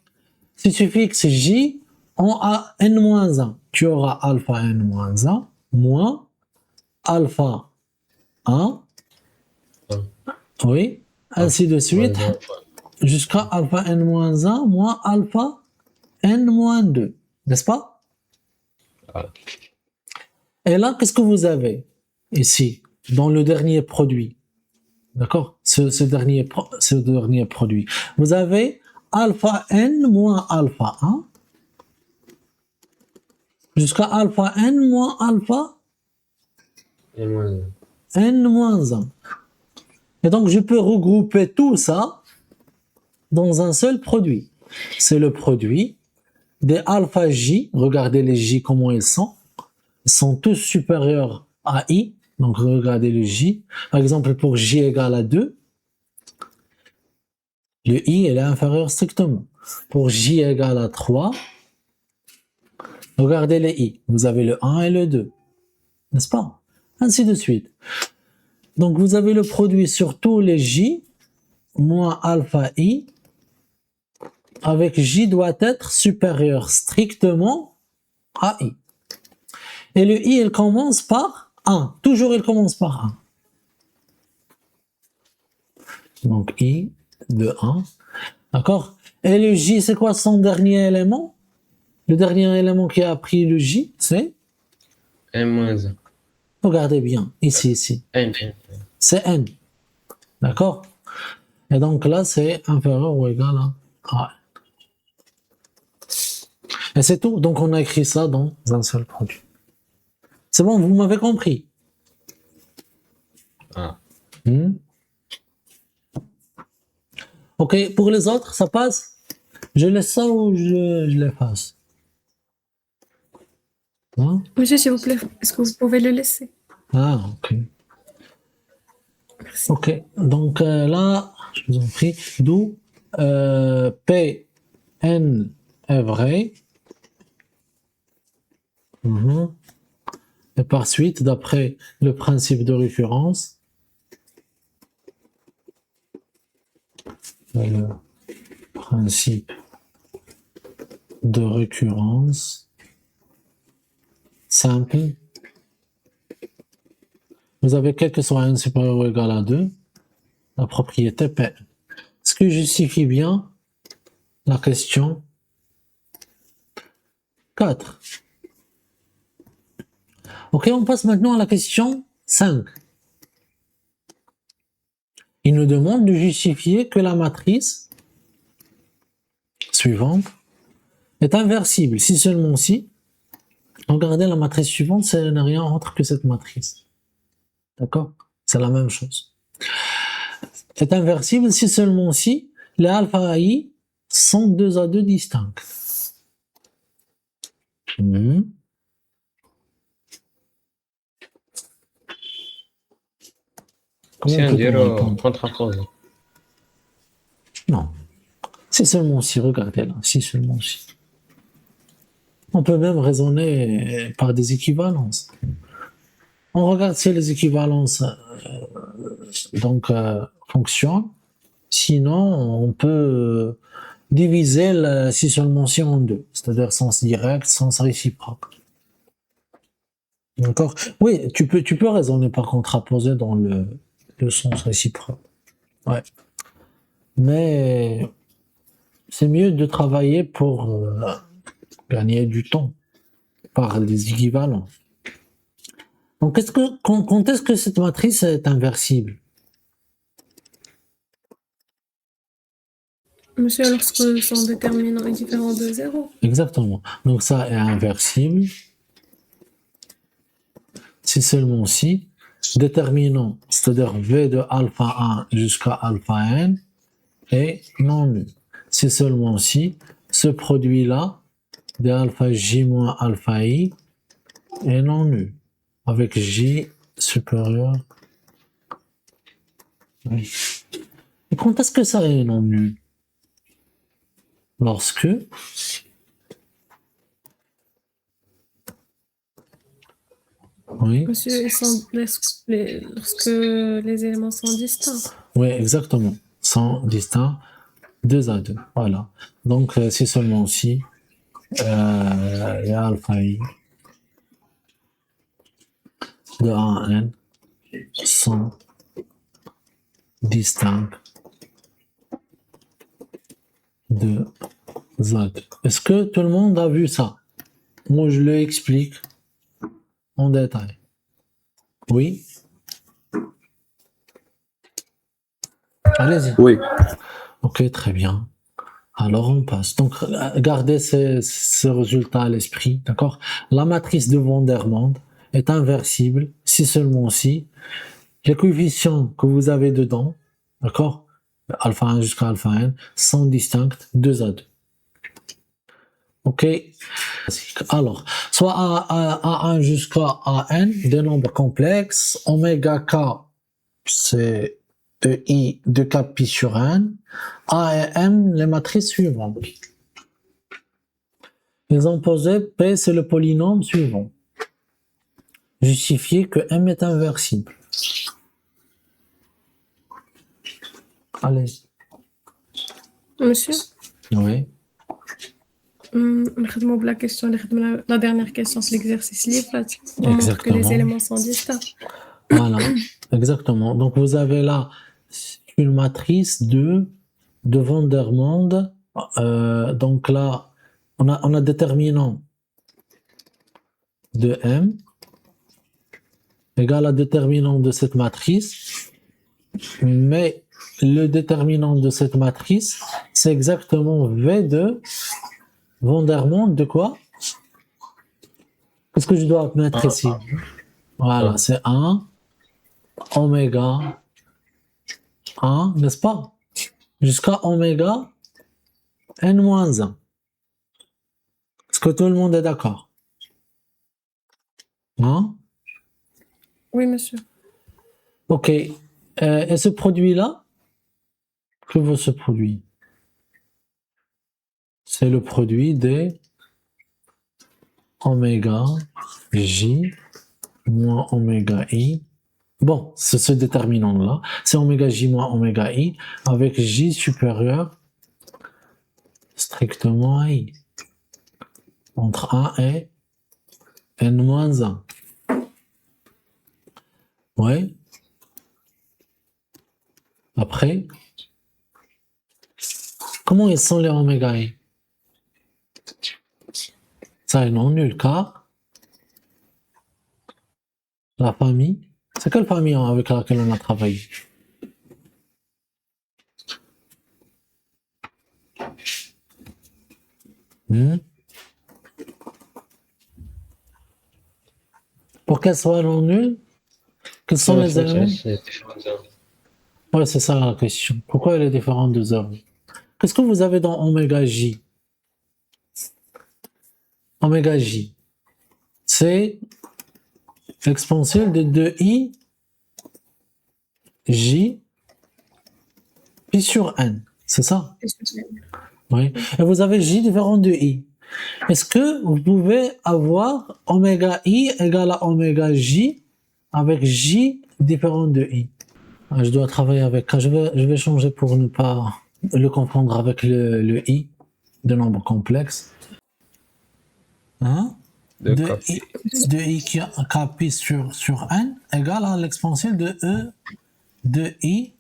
Si tu fixes J en n-1, tu auras alpha n-1 moins alpha 1. Oui, ainsi de suite, jusqu'à alpha n-1 moins alpha n-2. N'est-ce pas? Voilà. Et là, qu'est-ce que vous avez ici, dans le dernier produit? D'accord? Ce dernier produit. Vous avez alpha n moins alpha 1 jusqu'à alpha n moins alpha Et moins 1. n-1. Et donc, je peux regrouper tout ça dans un seul produit. C'est le produit des alpha J. Regardez les J, comment ils sont. Ils sont tous supérieurs à I. Donc, regardez le J. Par exemple, pour J égale à 2, le I, il est inférieur strictement. Pour J égale à 3, regardez les I. Vous avez le 1 et le 2. N'est-ce pas? Ainsi de suite. Donc, vous avez le produit sur tous les J, moins alpha I, avec J doit être supérieur strictement à I. Et le I, il commence par 1. Toujours, il commence par 1. Donc, I de 1. D'accord? Et le J, c'est quoi son dernier élément? Le dernier élément qui a pris le J, c'est? n-1. Regardez bien, ici. n. C'est N. D'accord? Et donc là, c'est inférieur ou égal à N. Et c'est tout. Donc on a écrit ça dans un seul produit. C'est bon, vous m'avez compris? Ah. Ok, pour les autres, ça passe? Je laisse ça ou je l'efface? Hein? Monsieur, s'il vous plaît, est-ce que vous pouvez le laisser? Ah, ok. Merci. Ok, donc là, je vous en prie, d'où P, N est vrai. Et par suite, d'après le principe de récurrence, le principe de récurrence simple, vous avez quel que soit n supérieur ou égal à 2, la propriété P. Ce qui justifie bien la question 4. Ok, on passe maintenant à la question 5. Il nous demande de justifier que la matrice suivante est inversible, si seulement si. Regardez la matrice suivante, c'est rien autre que cette matrice. D'accord? C'est la même chose. Est inversible si seulement si les alpha I sont 2 à 2 distincts. Si Comment on peut-on dirait répondre? contraposé. Non. Si seulement si, regardez là, si seulement si. On peut même raisonner par des équivalences. On regarde si les équivalences fonctionnent. Sinon, on peut diviser le si seulement si en deux, c'est-à-dire sens direct, sens réciproque. D'accord? Oui, tu peux raisonner par contraposé dans le sens réciproque. Ouais. Mais c'est mieux de travailler pour gagner du temps par des équivalents. Donc, quand est-ce que cette matrice est inversible? Monsieur, lorsque son déterminant est différent de 0. Exactement. Donc, ça est inversible si seulement si déterminant, c'est-à-dire V de alpha 1 jusqu'à alpha n, est non nul. Si seulement si ce produit-là de alpha j moins alpha i est non nul, avec j supérieur. Oui. Et quand est-ce que ça est non nul? Lorsque oui. Monsieur, lorsque les éléments sont distincts. Oui, exactement. Sont distincts 2 à 2. Voilà. Donc, si seulement si il y a alpha i de 1 à n sont distincts de Z. Est-ce que tout le monde a vu ça? Moi, je l'explique en détail. Oui? Allez-y. Oui. Ok, très bien. Alors, on passe. Donc, gardez ces résultats à l'esprit, d'accord? La matrice de Vandermonde est inversible si seulement si les coefficients que vous avez dedans, d'accord, alpha 1 jusqu'à alpha n, sont distincts 2 à 2. Ok. Alors, soit A1 jusqu'à AN, des nombres complexes, oméga K, c'est EI de K pi sur N, A et M, les matrices suivantes. L'exemple posé, P, c'est le polynôme suivant. Justifier que M est inversible. Allez. Monsieur, Oui. نخدموا بلا question la dernière question c'est l'exercice libre là on montre que les Exactement. éléments sont distincts. Voilà, exactement. Donc vous avez là une matrice de Vandermonde. Donc là, on a déterminant de M égale à déterminant de cette matrice, mais le déterminant de cette matrice, c'est exactement V de Vandermonde de quoi? Qu'est-ce que je dois mettre ici? Voilà, c'est 1 oméga 1, n'est-ce pas? Jusqu'à oméga n-1. Est-ce que tout le monde est d'accord? Hein? Oui monsieur. Ok. Et ce produit-là, que vaut ce produit? C'est le produit des oméga J moins oméga I. Bon, c'est ce déterminant-là. C'est oméga J moins oméga I avec J supérieur strictement à I. Entre 1 et n-1. Ouais. Après, comment ils sont les oméga I? Ça est non nul car la famille, c'est quelle famille avec laquelle on a travaillé? Pour qu'elle soit non nulle, quels sont les éléments? Ouais, c'est ça la question. Pourquoi elle est différente de 0? Qu'est-ce que vous avez dans oméga J? Oméga J, c'est l'exponentielle de 2i J pi sur n. C'est ça? Oui. Et vous avez J différent de I. Est-ce que vous pouvez avoir oméga I égale à oméga J avec J différent de I? Je dois travailler avec. Je vais changer pour ne pas le confondre avec le I de nombre complexe. Hein? De I qui a K sur N égale à l'exponentielle de E de I.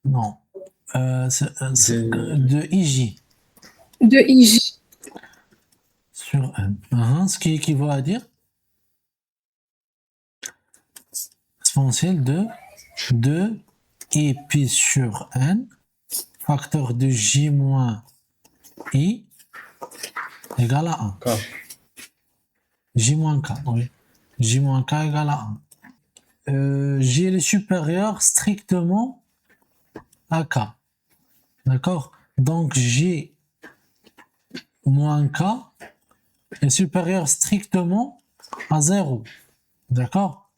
Non. De IJ. De IJ. Sur N. Ce qui équivaut à dire exponentielle de I pi sur N facteur de J moins I égale à 1. K. J moins K, oui. J moins K égale à 1. J est supérieur strictement à K. D'accord? Donc J moins K est supérieur strictement à 0. D'accord?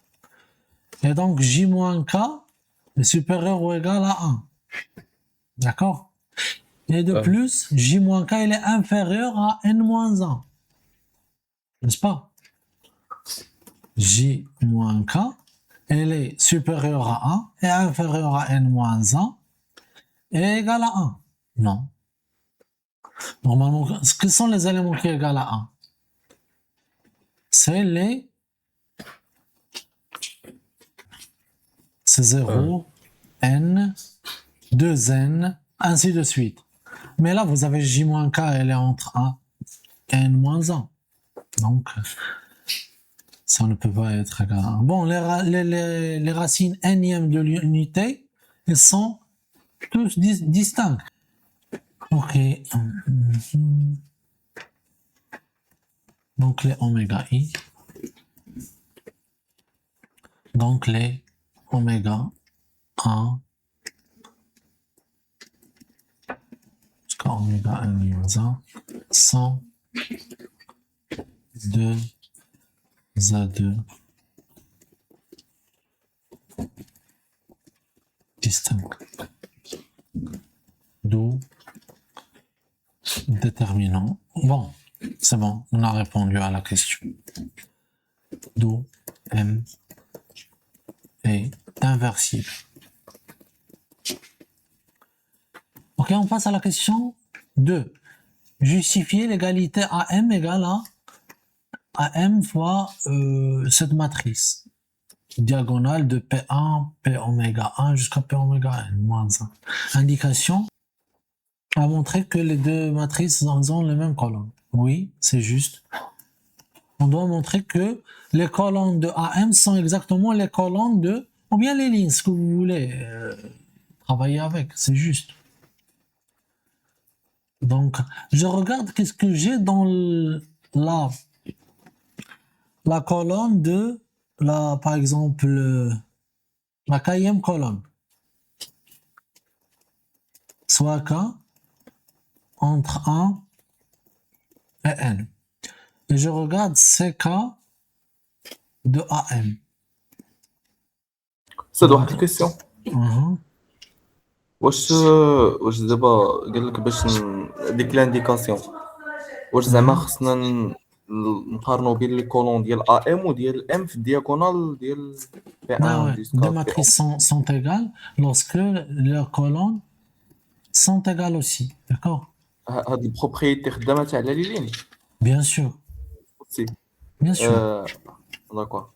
Et donc J moins K est supérieur ou égal à 1. D'accord? Et de plus, J moins K il est inférieur à N moins 1. N'est-ce pas? J moins K, elle est supérieure à 1 et inférieure à N moins 1 et égale à 1. Non. Normalement, quels sont les éléments qui égalent à 1? C'est 0, N, 2N, ainsi de suite. Mais là, vous avez J moins K, elle est entre 1 et N moins 1. Donc, ça ne peut pas être égal à 1. Bon, les racines Nième de l'unité, elles sont tous distinctes. Ok. Donc, les oméga I. Donc, les oméga 1 jusqu'à oméga n moins 1 sans 2 A2 distincts. D'où déterminant. Bon, c'est bon, on a répondu à la question. D'où M est inversible. Ok, on passe à la question 2. Justifier l'égalité AM égale à AM fois cette matrice diagonale de P1, P oméga 1 jusqu'à P oméga n moins 1. Indication à montrer que les deux matrices ont les mêmes colonnes. Oui, c'est juste. On doit montrer que les colonnes de AM sont exactement les colonnes de, ou bien les lignes, ce que vous voulez travailler avec, c'est juste. Donc, je regarde qu'est-ce que j'ai dans la colonne de, par exemple, la quatrième colonne. Soit K entre 1 et N. Et je regarde CK de AM. سيد واحد الكيسيون Mhm. واش دابا قال لك باش ديك لانديكاسيون واش زعما خصنا نقارنوا بين لي كولون ديال ا ام وديال ام في الدياغونال ديال بي Ah 1 ouais, جوسكا deux بي matrices sont égales lorsque leurs colonnes sont égales aussi. D'accord? هاد البروبريتي خدامه تاع على لي لين Bien sûr. سي Bien sûr. داكور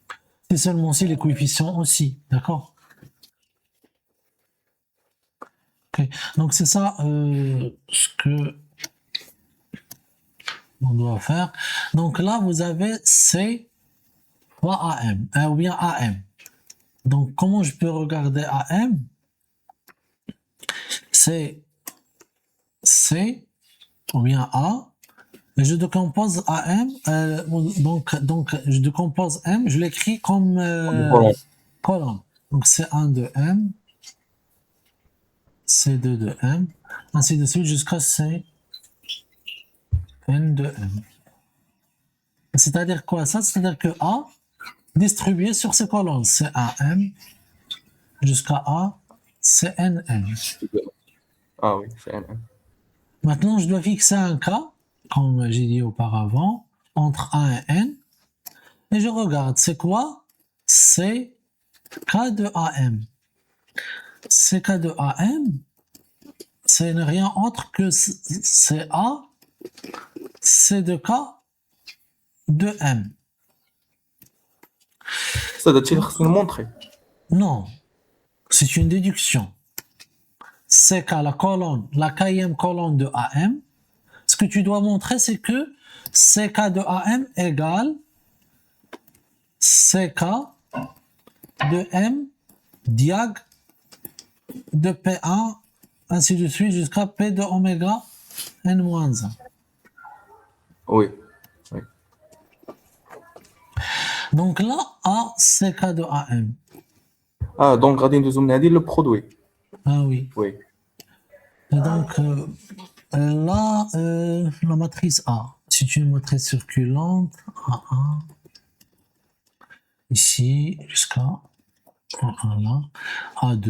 C'est seulement si les coefficients aussi. D'accord? Ok. Donc c'est ça ce que on doit faire. Donc là, vous avez C fois AM, ou bien AM. Donc comment je peux regarder AM? C'est C ou bien A. Et je décompose AM, donc je décompose M, je l'écris comme colonne. Donc C1 de M, C2 de M, ainsi de suite jusqu'à Cn de M. C'est-à-dire quoi ça? C'est-à-dire que A distribué sur ces colonnes, C1M jusqu'à A, CNM. اه وي سي ان ام Maintenant, je dois fixer un cas, comme j'ai dit auparavant, entre A et N. Et je regarde, c'est quoi? C'est K de AM. C'est K de AM, c'est rien autre que c'est A, c'est de K de M. سيد هادشي اللي خصني نمونطري Non, c'est une déduction. C'est qu'à la colonne, la quatrième colonne de AM, ce que tu dois montrer, c'est que CK de AM égale CK de M diag de P1, ainsi de suite, jusqu'à P de oméga N-1. وي Donc là, A, CK de AM. دونك غادي ندوزو من هادي للبرودوي Ah oui. وي Et donc là, la matrice A, c'est une matrice circulante, A1, ici, jusqu'à A1 là, A2,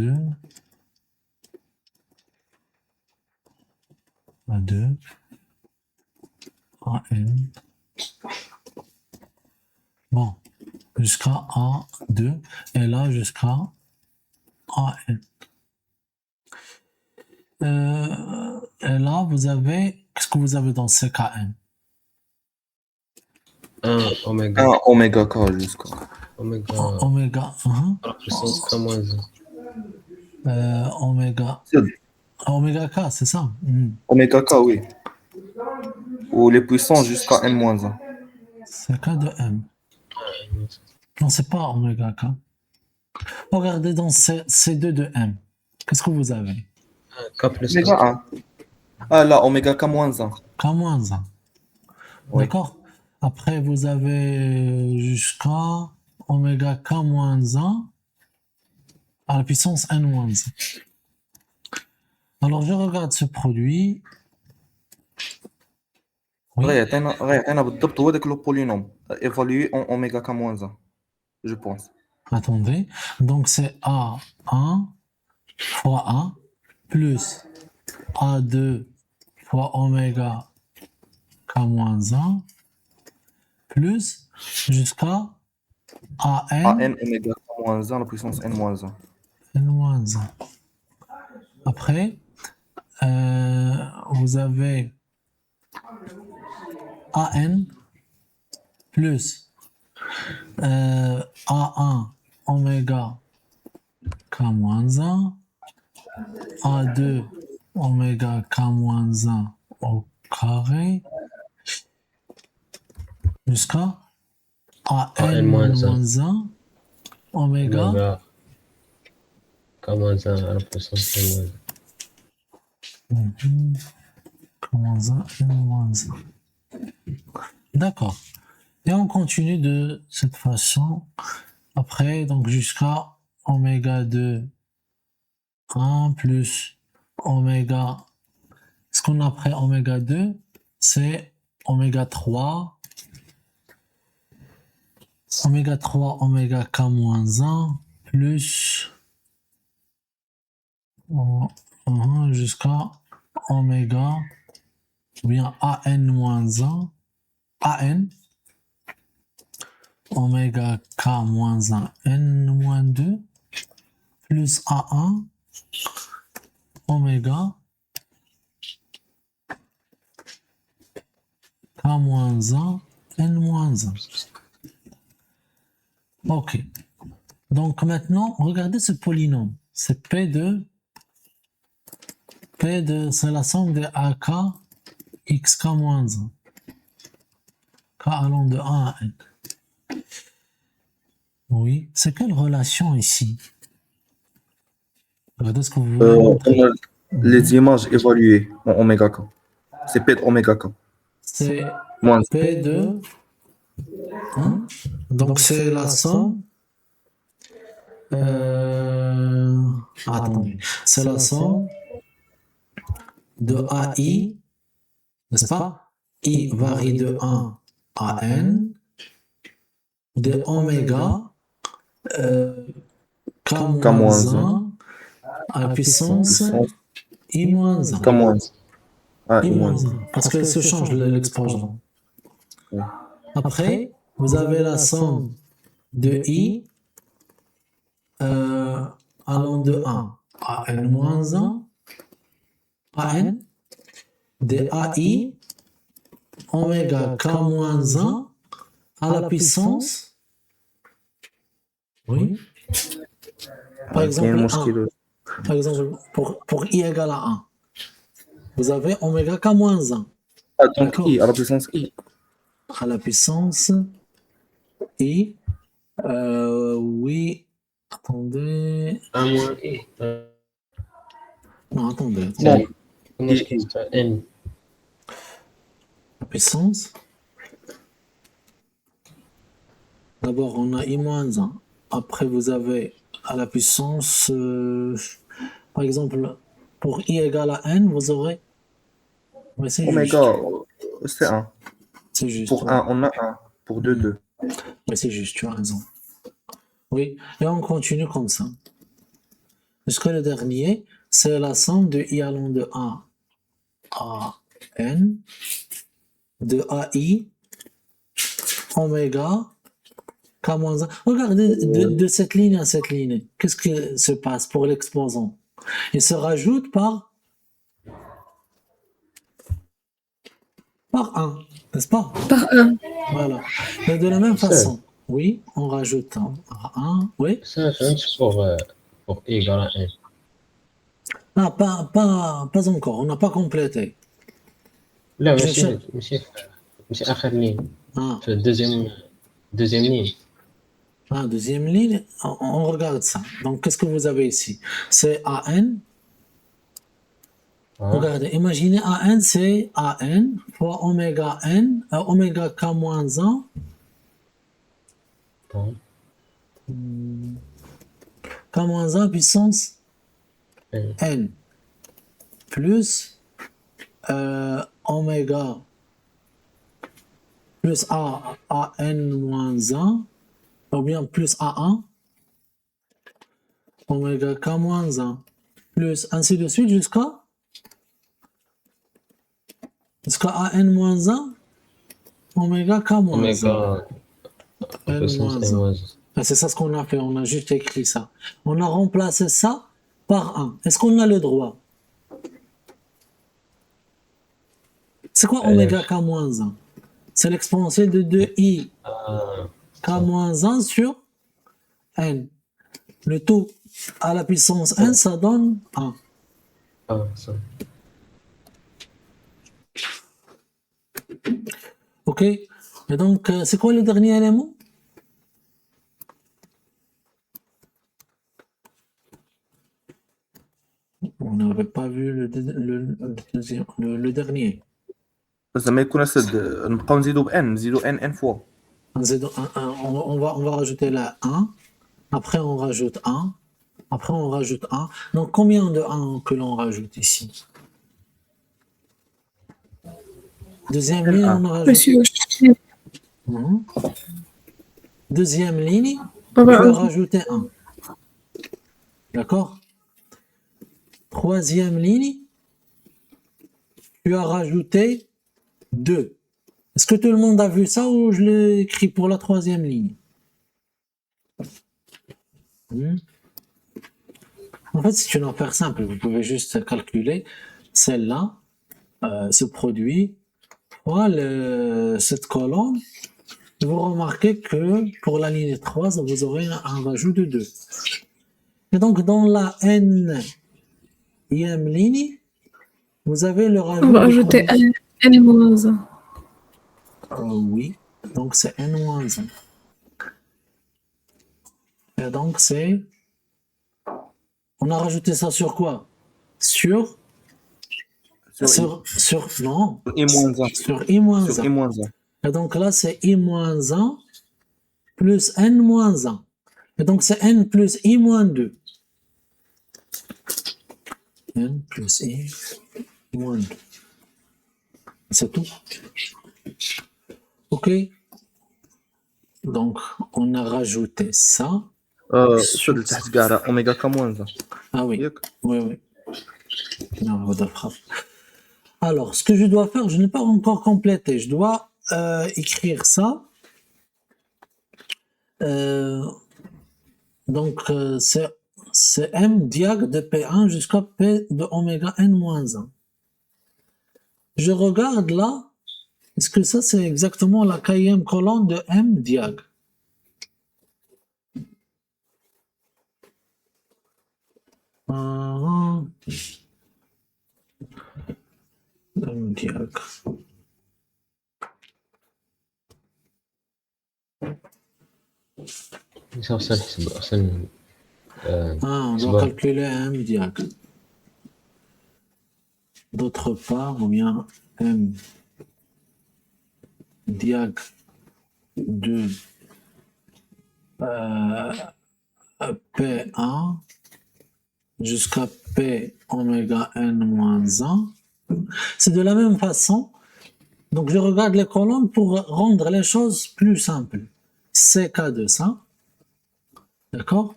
A2, AN, bon, jusqu'à A2, et là jusqu'à AN. Et là, vous avez, qu'est-ce que vous avez dans CKN? 1 oméga, 1 اوميغا كا جوسكا oméga, Oméga 1, puissance K moins 1. Oméga, سيد Oméga K, c'est ça? اوميغا كا وي و لي بويسون جوسكا ان موان 1 C'est K de M. Non, c'est pas oméga K. Regardez dans C2 de M. Qu'est-ce que vous avez? K plus اوميغا 1. 1 لا اوميغا كا موان 1 K moins 1. Oui. D'accord? Après, vous avez jusqu'à oméga K moins 1 à la puissance n-1. Alors, je regarde ce produit. Oui. غير يعطينا بالضبط هو داك لو بولينوم évalué en oméga k moins 1 je pense. Attendez. Donc, c'est A1 fois A plus A2 fois oméga k-1 plus jusqu'à AN AN oméga k moins 1 la puissance n moins 1. n-1. Après, vous avez AN plus A1 oméga k-1, A2 oméga k-1 au carré jusqu'à AN moins 1 oméga oméga k-1 à la puissance n-1. k-1 n-1. D'accord. Et on continue de cette façon. Après, donc jusqu'à oméga 2 1 plus oméga. Ce qu'on a après oméga 2, c'est oméga 3. Oméga 3, oméga k-1 plus jusqu'à oméga, ou bien AN-1, AN, oméga k-1 n-2 plus A1 oméga k-1 n-1. Ok. Donc maintenant, regardez ce polynôme. C'est P2. P2, c'est la somme de AK xk-1. K allant de 1 à n. Oui. C'est quelle relation ici? Regardez ce que vous voulez montrer. On a les images évaluées en oméga k. C'est P de oméga k. C'est Moins P2. Hein? Donc c'est la somme. Attendez. C'est la somme de AI, n'est-ce pas? I varie de 1 à n de oméga k-1 à la puissance i-1. k moins 1. I-1. Parce qu'elle se change l'exposant. Oui. Après, vous avez la somme de i allant de 1 à n-1 à n de AI oméga k-1 à la puissance. Oui. Par exemple, pour i égale à 1, vous avez oméga k-1 donc I à la puissance I. à la puissance i. Oui. Attendez. 1 moins i. Non, attendez. Bon. Comment est-ce que c'est n? La puissance. D'abord, on a i-1. Après, vous avez à la puissance, par exemple, pour i égale à n, vous aurez. Mais c'est Oméga, juste. c'est 1. C'est juste. Pour 1, on a 1. Pour 2, 2. Mais c'est juste, tu as raison. Oui, et on continue comme ça. Jusqu'à le dernier, c'est la somme de i allant de 1 à n, de AI, oméga, k-1. Regardez, de cette ligne à cette ligne, qu'est-ce qui se passe pour l'exposant? Il se rajoute par 1, n'est-ce pas? Par 1. Voilà. Et de la même façon, oui, on rajoute un 1, oui. Ça, c'est pour i égale à n. Ah, pas encore, on n'a pas complété. لا Je ماشي آخر ligne. Ah, في deuxième ligne. deuxième ligne, on regarde ça. Donc, qu'est-ce que vous avez ici? C'est AN. Ah. Regardez, imaginez AN, c'est AN fois oméga N, oméga K-1. Bon. K-1 puissance N. N plus oméga plus A à N moins 1, ou bien plus A1, oméga K moins 1, plus ainsi de suite jusqu'à AN moins 1, oméga K moins 1. Oméga puissance N moins 1. C'est ça ce qu'on a fait, on a juste écrit ça. On a remplacé ça par 1. Est-ce qu'on a le droit? C'est quoi oméga K moins 1? C'est l'exponentielle de 2i K moins 1 sur N. Le tout à la puissance N, ça donne 1. Ah, ça. Ok? Et donc, c'est quoi le dernier élément? On n'avait pas vu le dernier. زعما يكون اسد نبقاو نزيدو نزيدو ان فوا. On va rajouter là 1. Après, on rajoute 1. Après, on rajoute 1. Donc, combien de 1 que l'on rajoute ici? Deuxième ligne, on rajoute. Monsieur, Deuxième ligne, on tu va as rajouté 1. D'accord? Troisième ligne, tu as rajouté 2. Est-ce que tout le monde a vu ça ou je l'ai écrit pour la troisième ligne? En fait, c'est une affaire simple. Vous pouvez juste calculer celle-là, ce produit, fois cette colonne. Vous remarquez que pour la ligne 3, vous aurez un rajout de 2. Et donc, dans la n-ième ligne, vous avez le rajout. on va ajouter N moins 1. Oui, donc c'est n moins 1. Et donc, c'est... On a rajouté ça sur quoi? Sur non, I moins 1. sur I moins 1. Sur I moins 1. Et donc là, c'est I moins 1 plus N moins 1. Et donc, c'est N plus I moins 2. N plus I moins 2. C'est tout. OK. Donc, on a rajouté ça. السد اللي تحت كاع راه اوميغا كا موان 1. Ah oui. ياك Oui. Non, on frappe. Alors, ce que je dois faire, je n'ai pas encore complété. Je dois écrire ça. Donc, c'est M diag de P1 jusqu'à P de oméga N moins 1. Je regarde là. Est-ce que ça, c'est exactement la quatrième colonne de M diag? M diag. Ça, On c'est doit bon. calculer M diag. D'autre part, ou bien M diag de P1 jusqu'à P oméga N moins 1. C'est de la même façon. Donc, je regarde les colonnes pour rendre les choses plus simples. CK de ça. D'accord?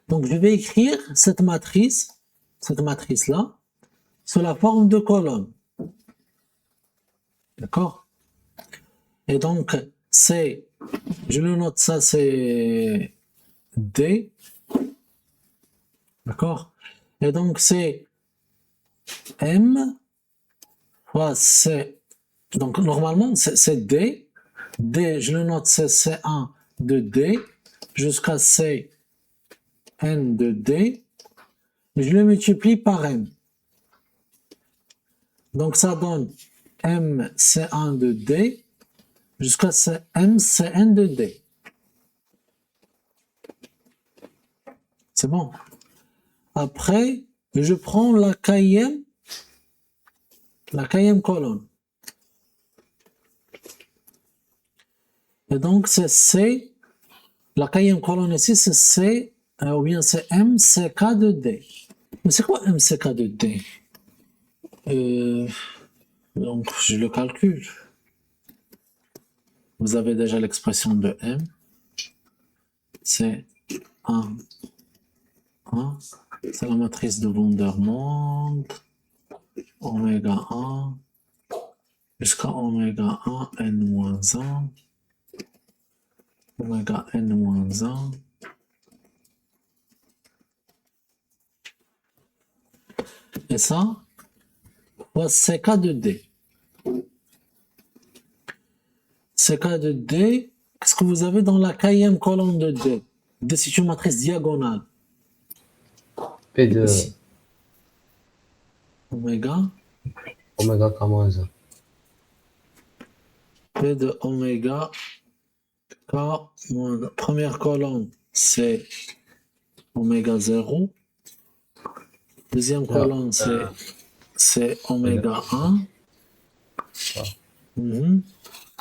Donc, je vais écrire cette matrice-là, sous la forme de colonne. D'accord? Et donc, c'est, je le note ça, c'est D. D'accord? Et donc, c'est M fois C. Donc, normalement, c'est D. D, je le note, c'est C1 de D jusqu'à C N de D. Je le multiplie par M. Donc, ça donne M C1 de D jusqu'à M Cn de D. C'est bon. Après, je prends la quatrième colonne. Et donc, c'est C. La quatrième colonne ici, c'est C Ou bien c'est MCK de D. Mais c'est quoi MCK de D? Donc, je le calcule. Vous avez déjà l'expression de M. C'est 1. C'est la matrice de Vandermonde. Oméga 1 jusqu'à oméga 1 n-1. Oméga n-1. Et ça, c'est CK de D. CK de D, qu'est-ce que vous avez dans la kème colonne de D? D, c'est une matrice diagonale. P de Ici. Oméga, oméga K moins 1. P de oméga K moins 1. Première colonne, c'est oméga 0. Deuxième colonne, c'est oméga 1.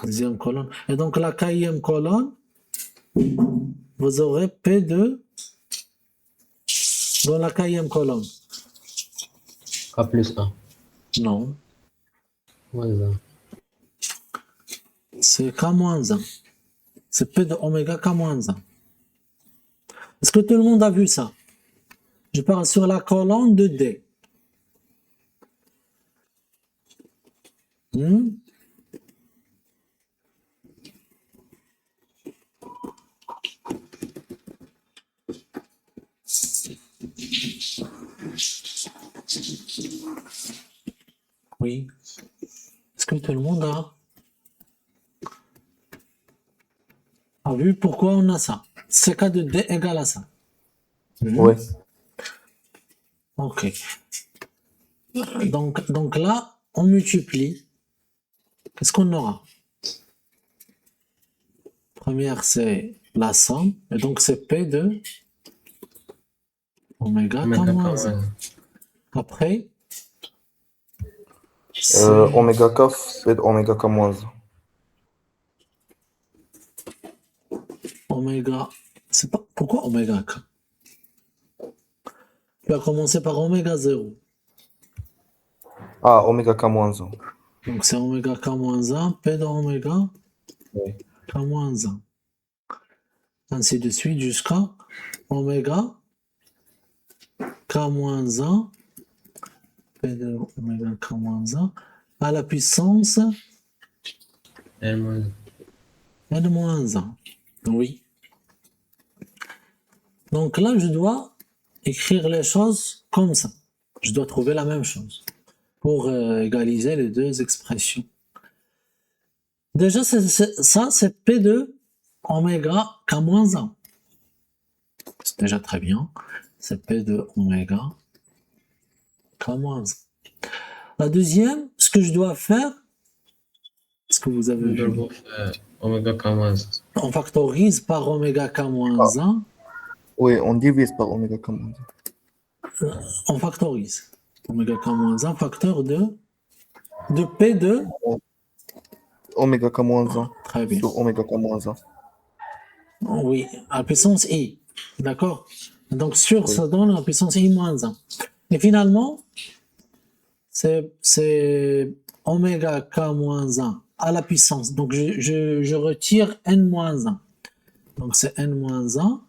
Deuxième colonne. Et donc la kème colonne, vous aurez P2 dans la kème colonne. K plus 1. Non, Moins 1. c'est K moins 1. C'est P de oméga K moins 1. Est-ce que tout le monde a vu ça? Je pars sur la colonne de D. Oui. Est-ce que tout le monde a vu pourquoi on a ça? CK de D égale à ça. Oui. Ok. Donc là, on multiplie. Qu'est-ce qu'on aura? Première, c'est la somme. Et donc, c'est P de oméga K moins 1. Après, c'est Oméga K, c'est oméga K moins 1. oméga. C'est pas, pourquoi oméga K? Tu vas commencer par oméga 0. Ah, oméga K moins 1. Donc, c'est oméga K moins 1, P de oméga Oui. K moins 1. Ainsi de suite jusqu'à oméga K moins 1, P de oméga K moins 1, à la puissance N moins 1. N moins 1. Oui. Donc là, je dois écrire les choses comme ça. Je dois trouver la même chose pour égaliser les deux expressions. Déjà, ça, c'est P de oméga K moins 1. C'est déjà très bien. C'est P de oméga K moins 1. La deuxième, ce que je dois faire, ce que vous avez vu, Oméga K moins 1. on factorise par oméga K moins 1, Oui, on divise par oméga K moins 1. on factorise. Oméga K moins 1, facteur de P de Oméga K moins 1 très bien. sur oméga K moins 1. Oui, à puissance I. D'accord? Donc, sur, Oui. ça donne la puissance I moins 1. Et finalement, c'est oméga K moins 1 à la puissance. Donc, je retire N moins 1. Donc, c'est N moins 1.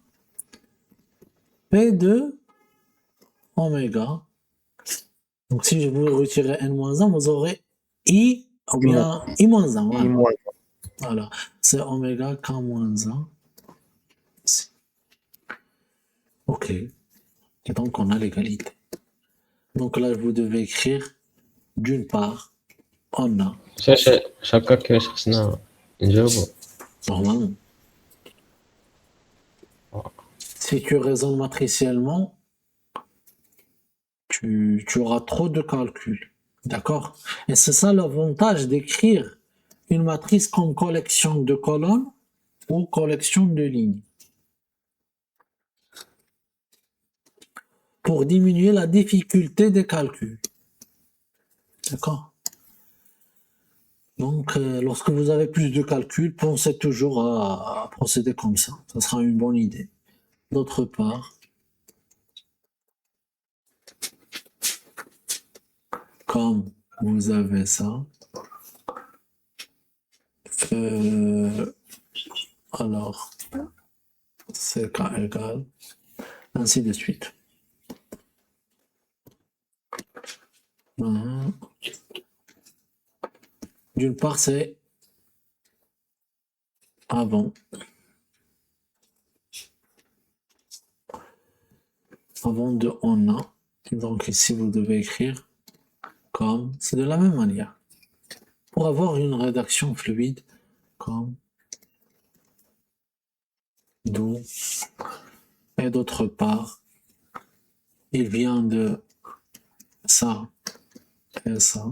P de oméga. Donc, si je vous retire N moins 1, vous aurez I ou bien I moins 1. I Voilà. moins Voilà. C'est oméga K moins 1. Ok. Et donc, on a l'égalité. Donc là, vous devez écrire, d'une part, on a, شكا كيفاش خصنا نجاوبو. normalement, si tu raisonnes matriciellement, tu auras trop de calculs. D'accord? Et c'est ça l'avantage d'écrire une matrice comme collection de colonnes ou collection de lignes. Pour diminuer la difficulté des calculs. D'accord? Donc, lorsque vous avez plus de calculs, pensez toujours à procéder comme ça. Ça sera une bonne idée. D'autre part, comme vous avez ça, alors CK égale, ainsi de suite. D'une part, c'est avant. Avant de on a. Donc ici, vous devez écrire comme. C'est de la même manière. Pour avoir une rédaction fluide, comme. D'où. Et d'autre part, il vient de ça et ça.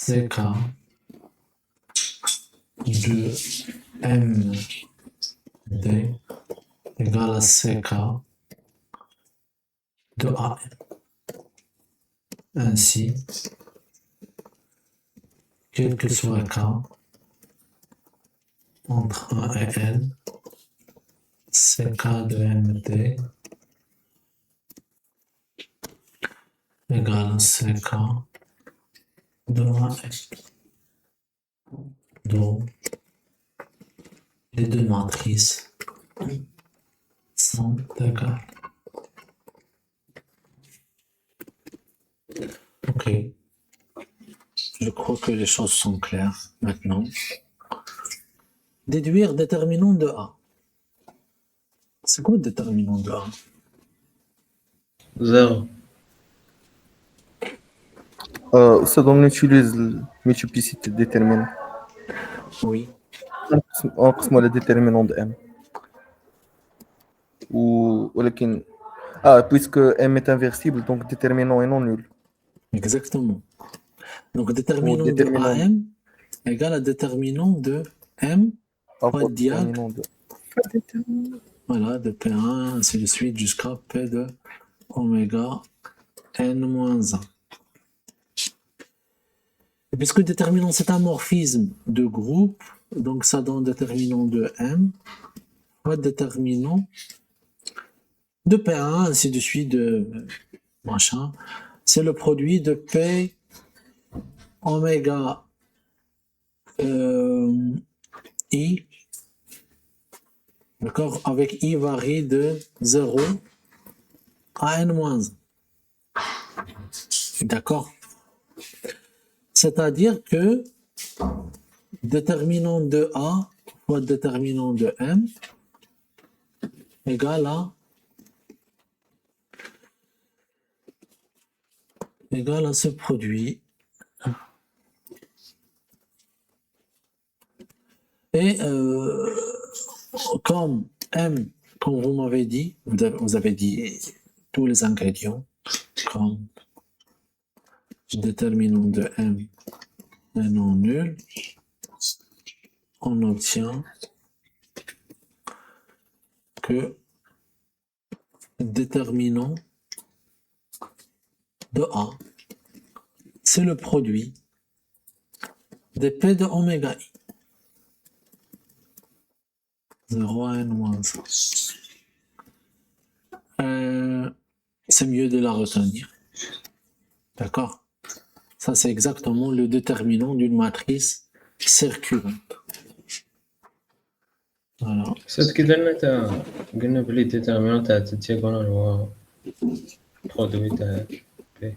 CK de MD égale à CK de AM. Ainsi, quel que soit K, entre 1 et N, CK de MD égale à CK de AM. Donc, les deux matrices sont égales. Ok. Je crois que les choses sont claires maintenant. Déduire déterminant de A. C'est quoi le déterminant de A? 0. Ça on utilise la multiplicité déterminante. Oui. نقسموا على déterminant de M. ولكن puisque M est inversible, donc déterminant est non nul. Exactement. Donc déterminant de déterminant- AM égale à déterminant de M Avoir diag. déterminant de Pas déterminant. Voilà, de P1, ainsi de suite, jusqu'à P de oméga N-1. Et puisque déterminant, c'est un morphisme de groupe, donc ça donne déterminant de M, fois déterminant de P1, ainsi de suite, de machin. C'est le produit de P oméga I, d'accord, avec I varie de 0 à N-1. D'accord? C'est-à-dire que déterminant de A fois déterminant de M égale à ce produit. Et comme M, comme vous m'avez dit, vous avez dit tous les ingrédients, comme déterminant de M est non nul, on obtient que déterminant de A, c'est le produit des P de oméga I. 0 à N-1. C'est mieux de la retenir. D'accord? Ça, c'est exactement le déterminant d'une matrice circulante. Voilà. صدق كي قلنا بلي ديتيرمينون تاع الدياغونال هو برودوي تاع بي.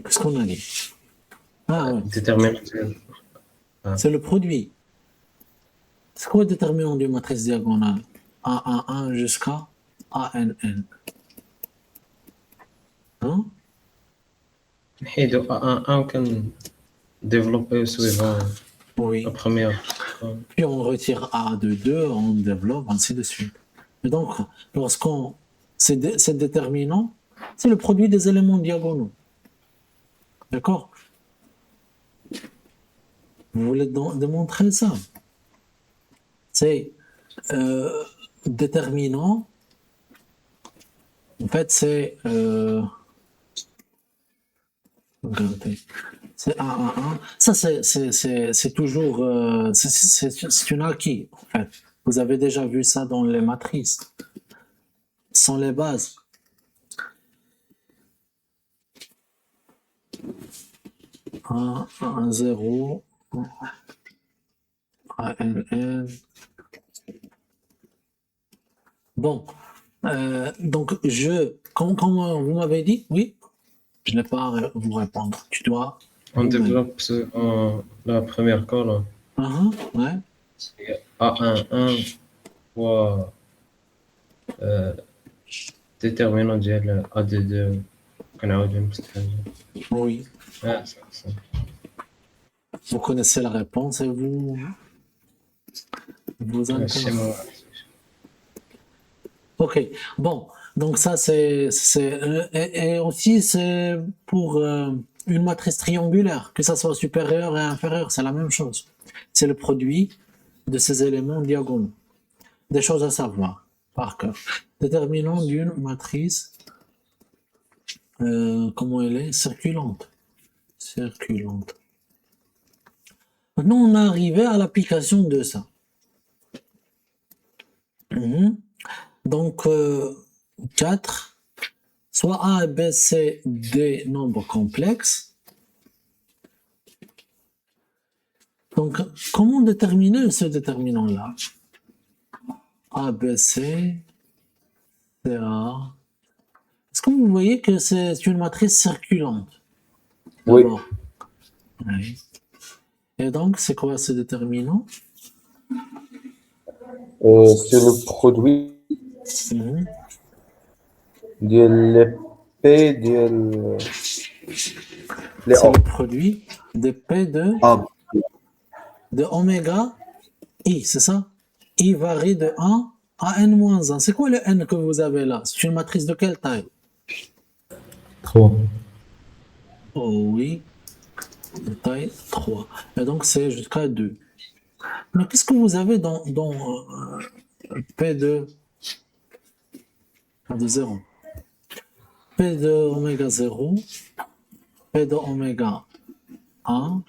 Qu'est-ce qu'on a dit? Ah ouais, ديتيرمينون c'est le produit. C'est quoi le déterminant d'une matrice diagonale? A11 jusqu'à ANN. Hein? نحيدو A1 وكان ديفلوبي سويفون Oui. لا بروميير. Puis on retire A de 2, on développe, ainsi de suite. Et donc, lorsqu'on. C'est déterminant, c'est le produit des éléments diagonaux. D'accord? Vous voulez démontrer ça? C'est déterminant. En fait, c'est. Regardez. C'est 1, 1, 1. Ça, c'est toujours. C'est une acquis, en fait. Vous avez déjà vu ça dans les matrices. Sans les bases. Un, 0, ANN. Bon, donc comme vous m'avez dit, oui, je n'ai pas à vous répondre. Tu dois. On développe la première colonne. Ouais. C'est A11 fois déterminant ديال A22 كنعاودو نستخدمو. Oui. Ça. Vous connaissez la réponse et vous C'est moi. Ok, bon, donc ça et aussi c'est pour une matrice triangulaire, que ça soit supérieur et inférieur, c'est la même chose. C'est le produit de ces éléments diagonaux. Des choses à savoir, par cœur. Déterminant d'une matrice, comment elle est? Circulante. Circulante. Maintenant, on est arrivé à l'application de ça. Donc, 4, soit A, B, C, D, nombres complexes. Donc, comment déterminer ce déterminant-là? A, B, C, c'est A. Est-ce que vous voyez que c'est une matrice circulante? Oui. Oui. Et donc, c'est quoi ce déterminant? C'est le produit de l'épée de C'est le produit de P de oméga I, c'est ça? I varie de 1 à n-1. C'est quoi le n que vous avez là? C'est une matrice de quelle taille? 3. Oh oui, de taille 3. Et donc, c'est jusqu'à 2. Mais qu'est-ce que vous avez dans P de 0? P de oméga 0, P de oméga 1,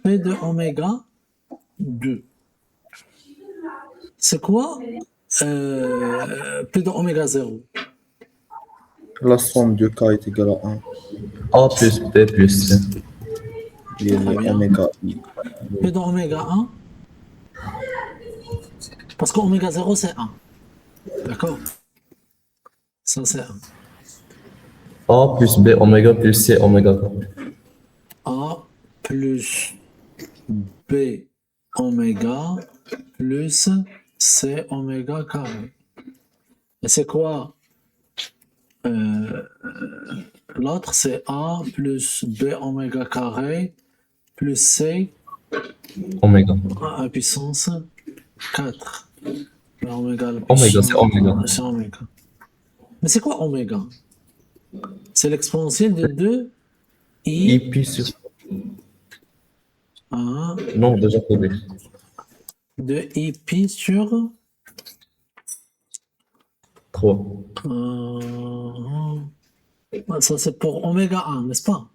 P de oméga 2. C'est quoi P de oméga 0? La somme de K est égale à 1. A plus B plus C. Il y a Très bien. oméga I. P de oméga 1, parce qu'oméga 0 c'est 1. D'accord? Ça c'est 1. A plus B oméga plus C oméga carré. A plus B oméga plus C oméga carré. Et c'est quoi l'autre? C'est A plus B oméga carré plus C Oméga. à puissance 4. Oméga, Oméga, c'est oméga. C'est oméga. Mais c'est quoi oméga? C'est l'exponentielle de 2 I. I pi sur. Non, déjà codé. De I pi sur 3. Ça c'est pour oméga 1, n'est-ce pas?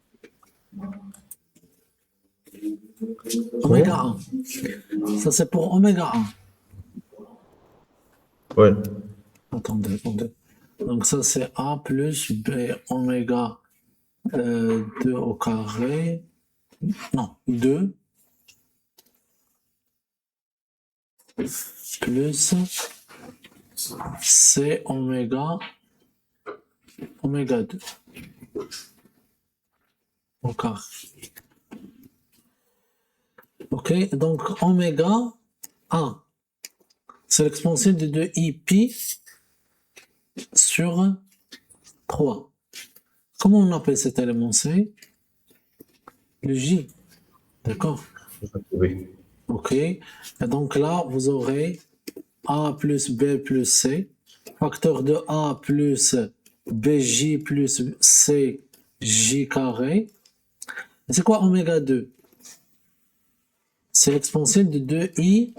Oméga 1. Ça c'est pour oméga 1. Ouais. Attendez. Donc ça c'est A plus B oméga 2 au carré. Non, 2 plus C oméga 2 au carré. Ok, donc oméga 1, c'est l'exponentielle de 2i pi sur 3. Comment on appelle cet élément? C'est le J. D'accord? Oui. Ok. Et donc là, vous aurez A plus B plus C, facteur de A plus BJ plus CJ carré. Et c'est quoi oméga 2? C'est l'exponentielle de 2i.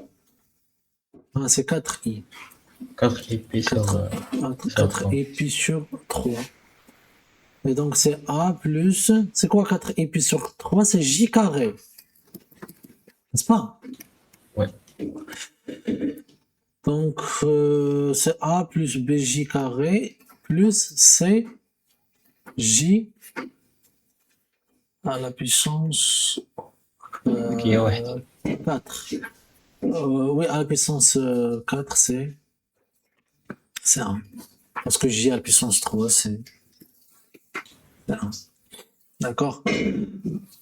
Ah, c'est 4i. 4 pi sur 4i pi sur 3. Et donc, c'est A plus... C'est quoi 4i pi sur 3? C'est j carré. N'est-ce pas? Ouais. Donc, c'est A plus bj carré plus c j à la puissance qui est واحد. 4. Oui, à la puissance 4, c'est 1. Parce que j à la puissance 3, c'est 1. D'accord?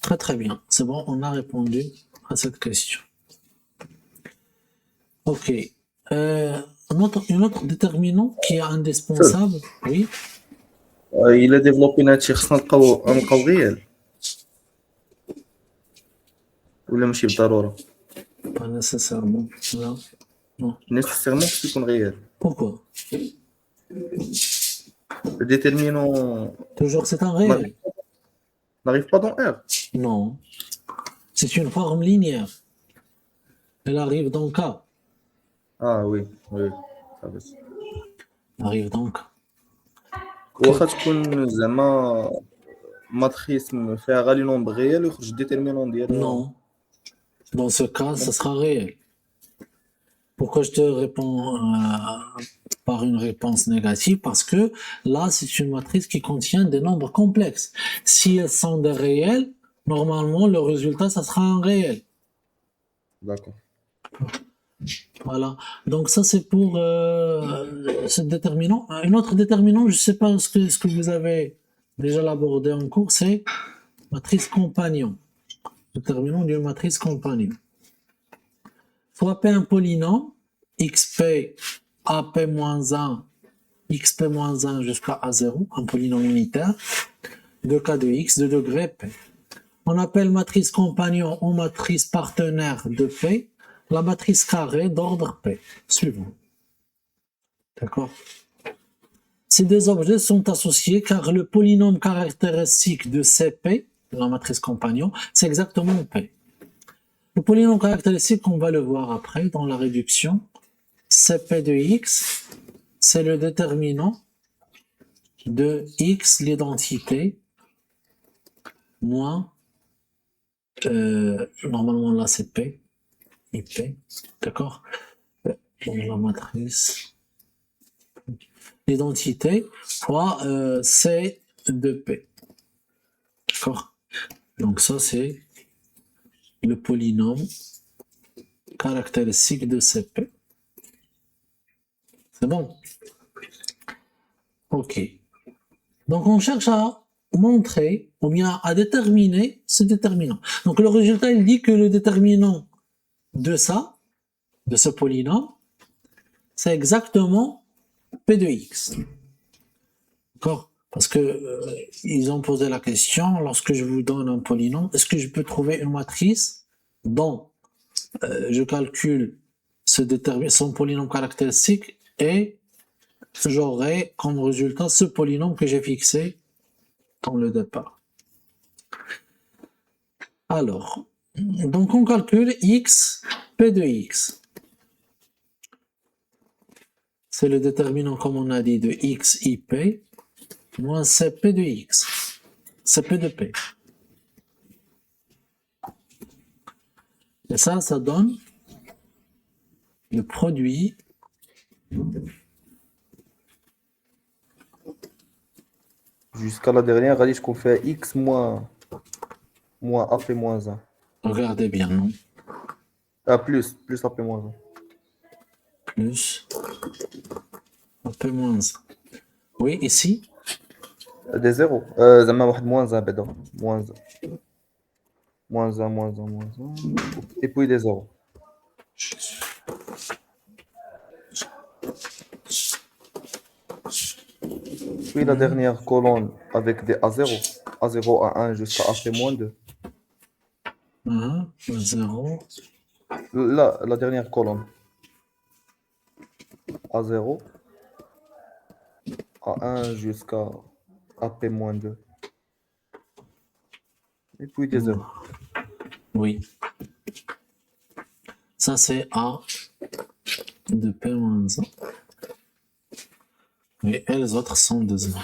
Très très bien. C'est bon, on a répondu à cette question. Ok. Un autre déterminant qui est indispensable, oui. Il a développé هادشي خصنا نلقاو غيال ولا ماشي بالضروره Pas nécessairement. Non. Non. nécessairement خصو يكون غيال Pourquoi? le déterminant Toujours c'est un réel. n'arrive pas dans R. Non. C'est une forme linéaire. Elle arrive dans K. Ah oui, oui. Ça va. Elle arrive dans K. واخا تكون زعما ماتريس فيها غير لي نومبر ريال ويخرج الديترمينون ديالها. Non. Dans ce cas, ça sera réel. Pourquoi je te réponds par une réponse négative? Parce que là, c'est une matrice qui contient des nombres complexes. Si elles sont des réels, normalement, le résultat, ça sera un réel. D'accord. Voilà. Donc ça, c'est pour ce déterminant. Un autre déterminant, je ne sais pas ce que vous avez déjà abordé en cours, c'est matrice compagnon. Déterminant d'une matrice compagnon. Soit P un polynôme, xp ap-1, xp-1 jusqu'à a0, un polynôme unitaire, de k de x de degré p. On appelle matrice compagnon ou matrice partenaire de p la matrice carrée d'ordre p. Suivant. D'accord? Ces deux objets sont associés car le polynôme caractéristique de CP, la matrice compagnon, c'est exactement p. Le polynôme caractéristique, on va le voir après dans la réduction. Cp de x, c'est le déterminant de x, l'identité, moins, normalement là c'est p, ip, d'accord? Dans la matrice, l'identité fois c de p, d'accord? Donc ça c'est le polynôme caractéristique de Cp. C'est bon? Ok. Donc on cherche à montrer ou bien à déterminer ce déterminant. Donc le résultat, il dit que le déterminant de ça, de ce polynôme, c'est exactement P de x. D'accord? Parce que ils ont posé la question, lorsque je vous donne un polynôme, est-ce que je peux trouver une matrice dont je calcule son polynôme caractéristique et j'aurai comme résultat ce polynôme que j'ai fixé dans le départ. Alors, donc on calcule x, p de x. C'est le déterminant, comme on a dit, de x ip moins cp de x, cp de p. Et ça donne le produit Jusqu'à la dernière, allez, je confie x moins ap moins 1. regardez bien, non? Ah, plus ap moins 1. Plus ap moins 1. Oui, ici, Des zéros. زعما واحد moins 1 بعدا. Moins 1. Et puis des zéros. Puis la dernière colonne avec des A0. A0, A1 jusqu'à AP-2. 0, Là, la dernière colonne. A0, A1 jusqu'à AP-2. Et puis des zéros. oui. Ça, c'est A de P moins 1. Et les autres sont de 0.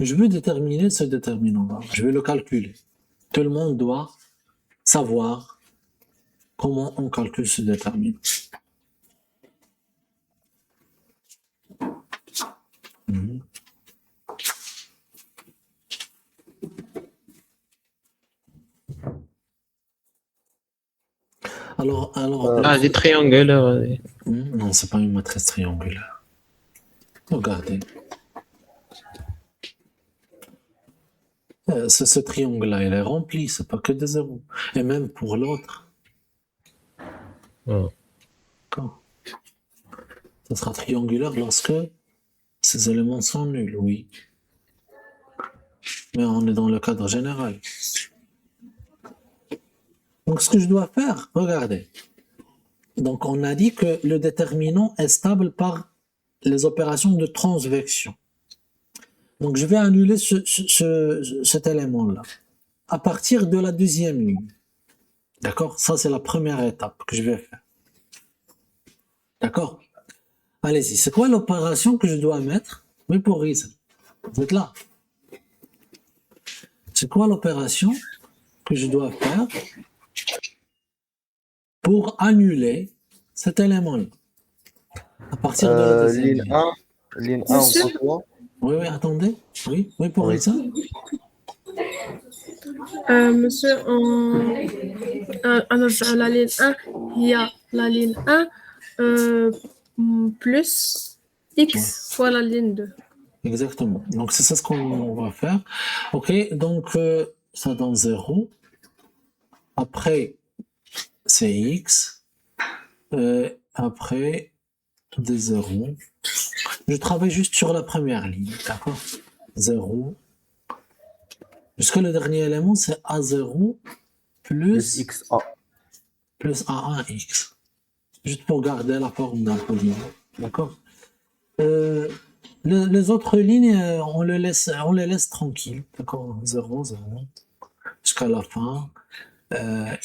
Je veux déterminer ce déterminant-là. Je vais le calculer. Tout le monde doit savoir comment on calcule ce déterminant. Mhm. Alors, Ah, des triangles. non, c'est pas une matrice triangulaire. Regardez. Ce triangle-là, il est rempli, c'est pas que des zéros. Et même pour l'autre. Oh. D'accord. Ça sera triangulaire lorsque ces éléments sont nuls, oui. Mais on est dans le cadre général. Donc, ce que je dois faire, regardez. Donc, on a dit que le déterminant est stable par les opérations de transvection. Donc, je vais annuler cet élément-là à partir de la deuxième ligne. D'accord? Ça, c'est la première étape que je vais faire. D'accord? Allez-y. C'est quoi l'opération que je dois mettre? Oui, pour Risa. Vous êtes là? C'est quoi l'opération que je dois faire pour annuler cet élément-là à partir de la deuxième ligne ligne? 1, ligne 1, on Monsieur? voit quoi? Oui, attendez. Oui, pour Oui. Risa. Monsieur, هنرجع la ligne 1 هي la ligne 1 plus x fois la ligne 2. Exactement. Donc, c'est ça ce qu'on va faire. OK, donc ça donne 0. Après, c'est x. Après, des 0. Je travaille juste sur la première ligne, d'accord? 0. Jusque le dernier élément, c'est A0 Plus plus XA. plus A1x. Juste pour garder la forme d'un polynôme, d'accord? Les autres lignes, on les laisse tranquilles, d'accord? 0, 0, jusqu'à la fin.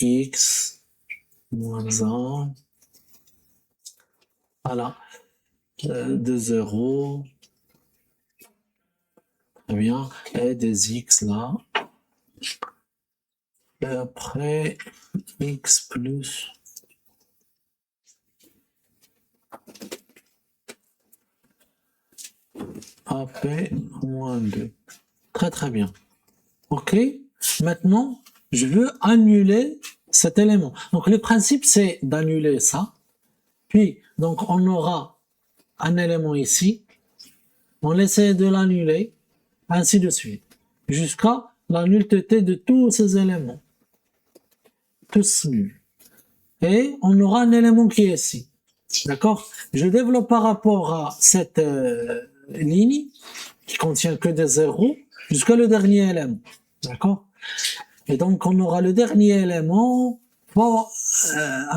X, moins 1. Voilà. De 0. Très bien. Et des X là. Et après, X plus. AP moins 2. Très très bien. OK. Maintenant, je veux annuler cet élément. Donc le principe, c'est d'annuler ça. Puis, donc on aura un élément ici. On essaie de l'annuler, ainsi de suite, jusqu'à la nullité de tous ces éléments. Tous nuls. Et on aura un élément qui est ici. D'accord? Je développe par rapport à cette ligne qui contient que des zéros jusqu'à le dernier élément. D'accord? Et donc on aura le dernier élément pour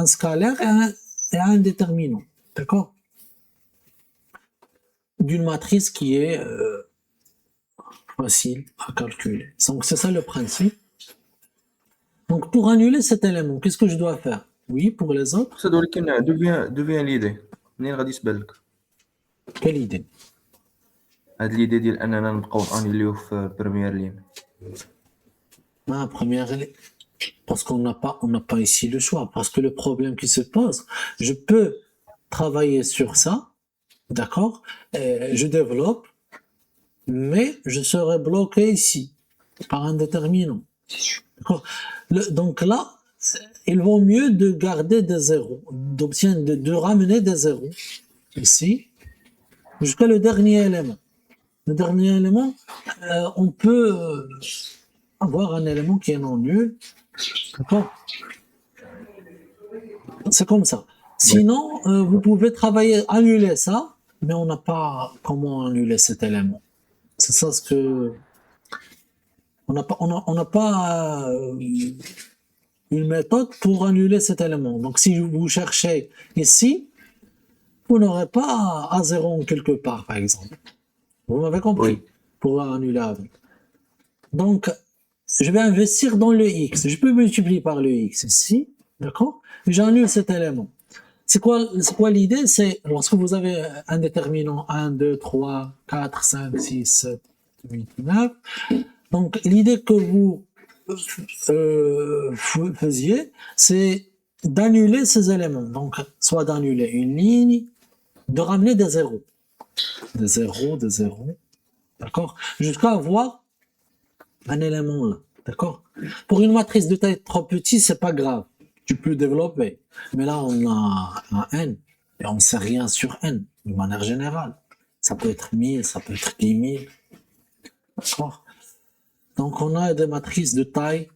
un scalaire et un déterminant. D'accord? D'une matrice qui est facile à calculer. Donc c'est ça le principe. Donc pour annuler cet élément, qu'est-ce que je dois faire? Oui, pour les autres, Ça devient l'idée. منين غادي تبان لك؟ quelle idée? هاد l'idée ديال اننا نبقاو انيليو في بروميير لين. Ma première, parce qu'on n'a pas ici le choix. Parce que le problème qui se pose, je peux travailler sur ça, d'accord? Je développe, mais je serai bloqué ici par un déterminant. D'accord? Donc là, il vaut mieux de garder des zéros, de ramener des zéros ici jusqu'à le dernier élément. Le dernier élément, on peut avoir un élément qui est non nul. D'accord? C'est comme ça. Sinon, vous pouvez travailler, annuler ça, mais on n'a pas comment annuler cet élément. C'est ça ce que... On n'a pas une méthode pour annuler cet élément. Donc si vous cherchez ici, vous n'aurez pas A0 en quelque part, par exemple. Vous m'avez compris? Oui. Pour annuler avec. Donc, je vais investir dans le X. Je peux multiplier par le X ici, d'accord? J'annule cet élément. C'est quoi l'idée? C'est lorsque vous avez un déterminant 1, 2, 3, 4, 5, 6, 7, 8, 9. Donc, l'idée que vous faisiez, c'est d'annuler ces éléments. Donc, soit d'annuler une ligne, de ramener des zéros. Des zéros. D'accord? Jusqu'à avoir un élément là. D'accord? Pour une matrice de taille trop petite, c'est pas grave. Tu peux développer. Mais là, on a un n et on ne sait rien sur n, de manière générale. Ça peut être 1000, ça peut être 10 000. D'accord? Donc, on a des matrices de taille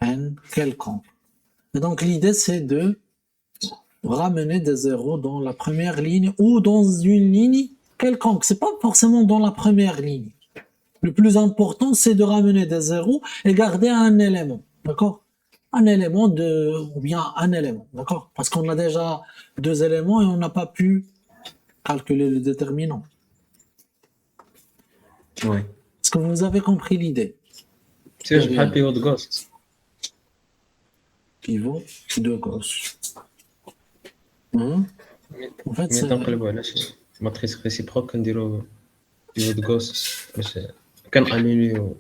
n quelconque. Et donc, l'idée, c'est de ramener des zéros dans la première ligne ou dans une ligne quelconque. C'est pas forcément dans la première ligne. Le plus important, c'est de ramener des zéros et garder un élément. D'accord? Un élément ou bien un élément. D'accord? Parce qu'on a déjà 2 éléments et on n'a pas pu calculer le déterminant. Oui. Est-ce que vous avez compris l'idée? سير بحال بيفوت غوست Pivot de gauche. En fait, ملي c'est... تنقلبوا على شي ماتريس ريسيبروك كنديروا بيفوت غوست باش كنانيليو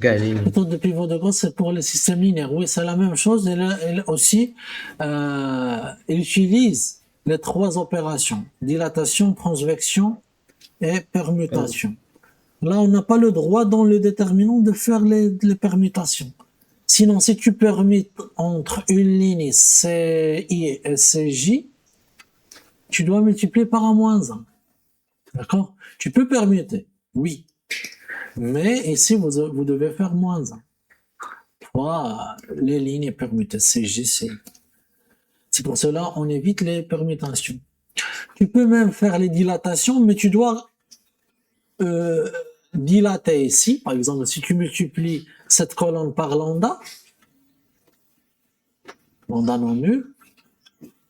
كاع لي La méthode de pivot de gauche, c'est pour les systèmes linéaires. Oui, c'est la même chose. Elle aussi, elle utilise les 3 opérations. Dilatation, transvection et permutation. Là, on n'a pas le droit dans le déterminant de faire les permutations. Sinon, si tu permutes entre une ligne CI et CJ, tu dois multiplier par un-1. D'accord? Tu peux permuter, oui. Mais ici, vous devez faire -1. Fois les lignes permutées, CJ, CI. C'est pour cela on évite les permutations. Tu peux même faire les dilatations, mais tu dois dilater ici. Par exemple, si tu multiplies cette colonne par lambda non nul,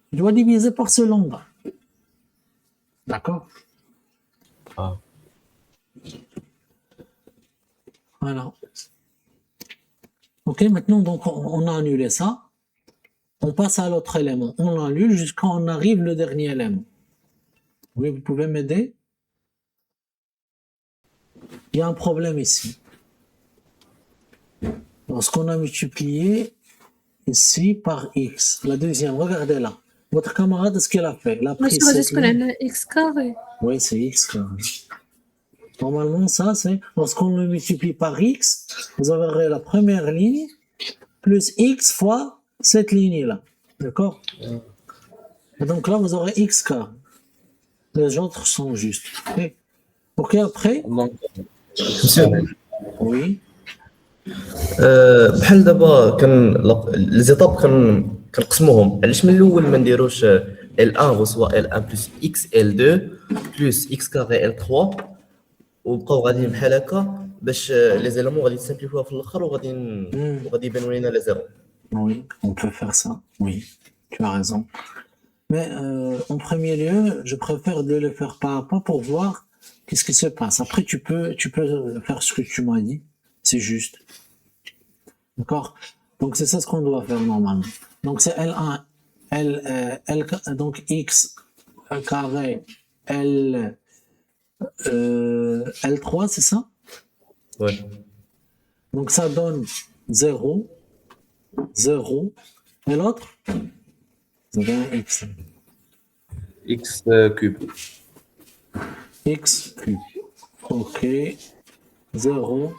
tu dois diviser par ce lambda. D'accord? Ah. Voilà. Ok, maintenant, donc, on a annulé ça. On passe à l'autre élément. On l'annule jusqu'à on arrive le dernier élément. Oui, vous pouvez m'aider? Il y a un problème ici. Lorsqu'on a multiplié ici par x, la deuxième, regardez là. Votre camarade, ce qu'il a fait, il a pris Monsieur, cette est-ce qu'on a ligne. un x carré? Oui, c'est x carré. Normalement, ça, c'est lorsqu'on le multiplie par x, vous aurez la première ligne plus x fois cette ligne-là. D'accord? Et donc là, vous aurez x carré. Les autres sont justes. Ok, ok, après? Donc, Oui. بحال دابا لي زيتاب كنقسموهم. علاش من الاول ما نديروش L1 غوسوا L1 بلس X L2 بلس X كاري L3 وبقاو غاديين بحال هكا باش لي زيلمون غادي تسامبليفيوها في الاخر وغادي يبانوا لينا لي زيرو. Oui, on peut faire ça. Oui, tu as raison. Mais en premier lieu, je préfère de le faire pas à pas pour voir qu'est-ce qui se passe. Après, tu peux faire ce que tu m'as dit. C'est juste. D'accord? Donc, c'est ça ce qu'on doit faire normalement. Donc, c'est L1, donc X carré, L3, c'est ça? Ouais. Donc, ça donne 0, 0. Et l'autre? Ça donne X. X cube. X cube. Ok. 0.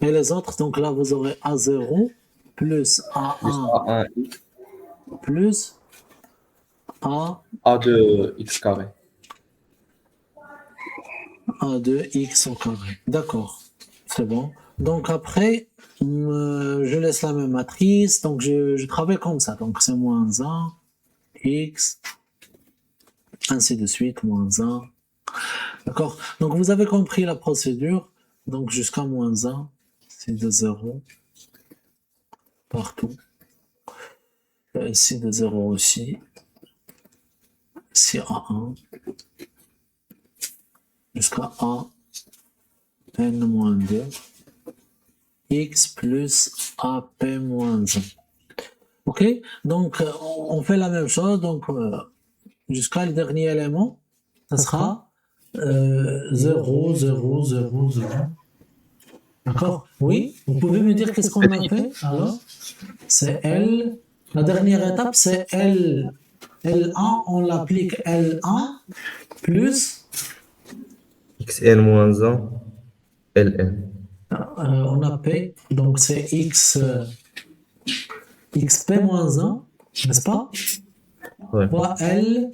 Et les autres, donc là, vous aurez A0 plus A1 A1 plus A, A2 X carré. A2 X au carré. D'accord. C'est bon. Donc après, je laisse la même matrice. Donc je travaille comme ça. Donc c'est -1, X, ainsi de suite, -1. D'accord? Donc vous avez compris la procédure. Donc jusqu'à -1, c'est de 0 partout. Ici de 0 aussi. Ici A1. Jusqu'à A n-2. X plus AP-1. Ok? Donc on fait la même chose. Donc jusqu'à le dernier élément, ça sera 0, 0, 0, 0. D'accord? Oui? Vous pouvez me dire qu'est-ce qu'on a fait? Alors, c'est L. La dernière étape, c'est L. L1, on l'applique L1 plus, xn moins 1, ln. on a P, donc c'est X, XP moins 1, n'est-ce pas? Ouais. Fois L,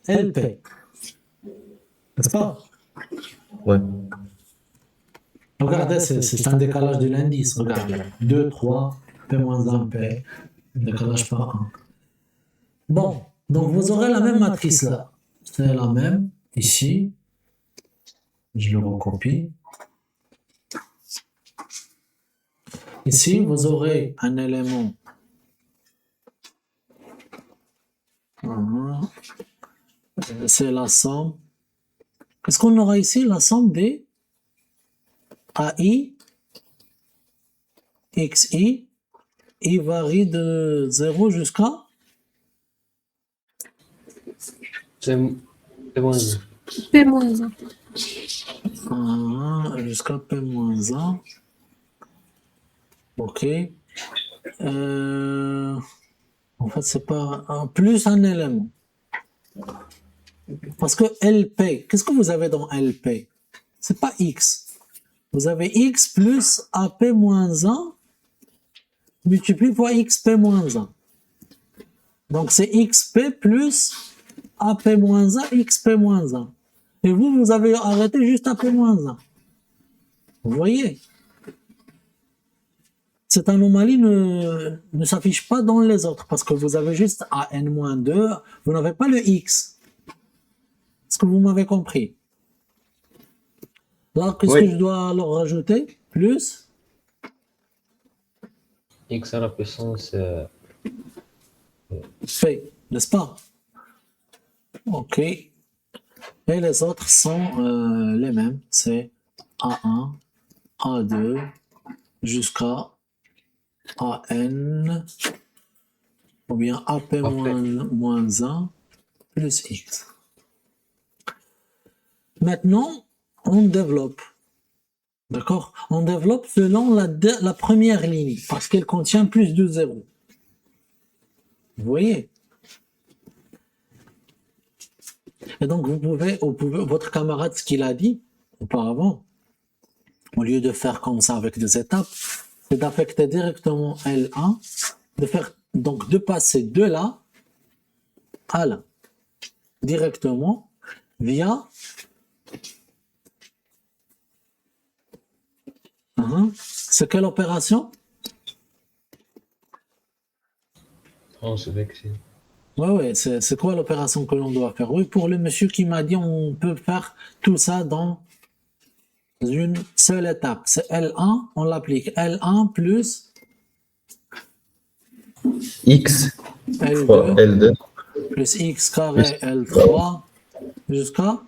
LP, n'est-ce pas? Ouais. Regardez, c'est un décalage de l'indice. Regardez. 2, 3, P moins 1, P. Décalage par 1. Bon, donc vous aurez la même matrice là. C'est la même. Ici, je le recopie. Ici, vous aurez un élément. C'est la somme. Qu'est-ce qu'on aura ici? La somme des AI, XI. Il varie de 0 jusqu'à C'est moins 1. P moins 1. jusqu'à P moins 1. Ok. En fait, c'est pas plus un élément. Parce que LP, qu'est-ce que vous avez dans LP? C'est pas X. Vous avez X plus AP moins 1 multiplié par XP moins 1. Donc c'est XP plus AP moins 1, XP moins 1. Et vous avez arrêté juste AP moins 1. Vous voyez? Cette anomalie ne s'affiche pas dans les autres parce que vous avez juste AN-2, vous n'avez pas le X. Est-ce que vous m'avez compris? Là, qu'est-ce Oui. que je dois alors rajouter? Plus X à la puissance P, n'est-ce pas? Ok. Et les autres sont les mêmes. C'est A1, A2 jusqu'à AN ou bien AP moins 1 plus X. Maintenant, on développe. D'accord? On développe selon la première ligne parce qu'elle contient plus de 0. Vous voyez? Et donc, votre camarade, ce qu'il a dit auparavant, au lieu de faire comme ça avec 2 étapes, c'est d'affecter directement L1, de passer de là à là, directement via c'est quelle opération? transvection. Ouais, c'est quoi l'opération que l'on doit faire? Oui, pour le monsieur qui m'a dit on peut faire tout ça dans une seule étape. C'est L1, on l'applique. L1 plus X fois L2 L2 plus X carré L3 jusqu'à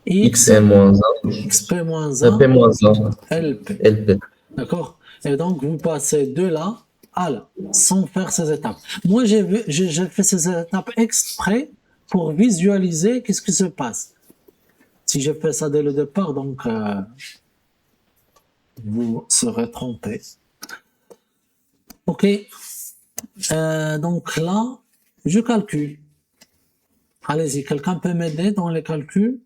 X, xn moins 1, XP moins p 1, moins 1, LP. lp. D'accord? Et donc, vous passez de là à là, sans faire ces étapes. Moi, j'ai fait ces étapes exprès pour visualiser qu'est-ce qui se passe. Si j'ai fait ça dès le départ, donc, vous serez trompé. Ok. Donc là, je calcule. Allez-y, quelqu'un peut m'aider dans les calculs?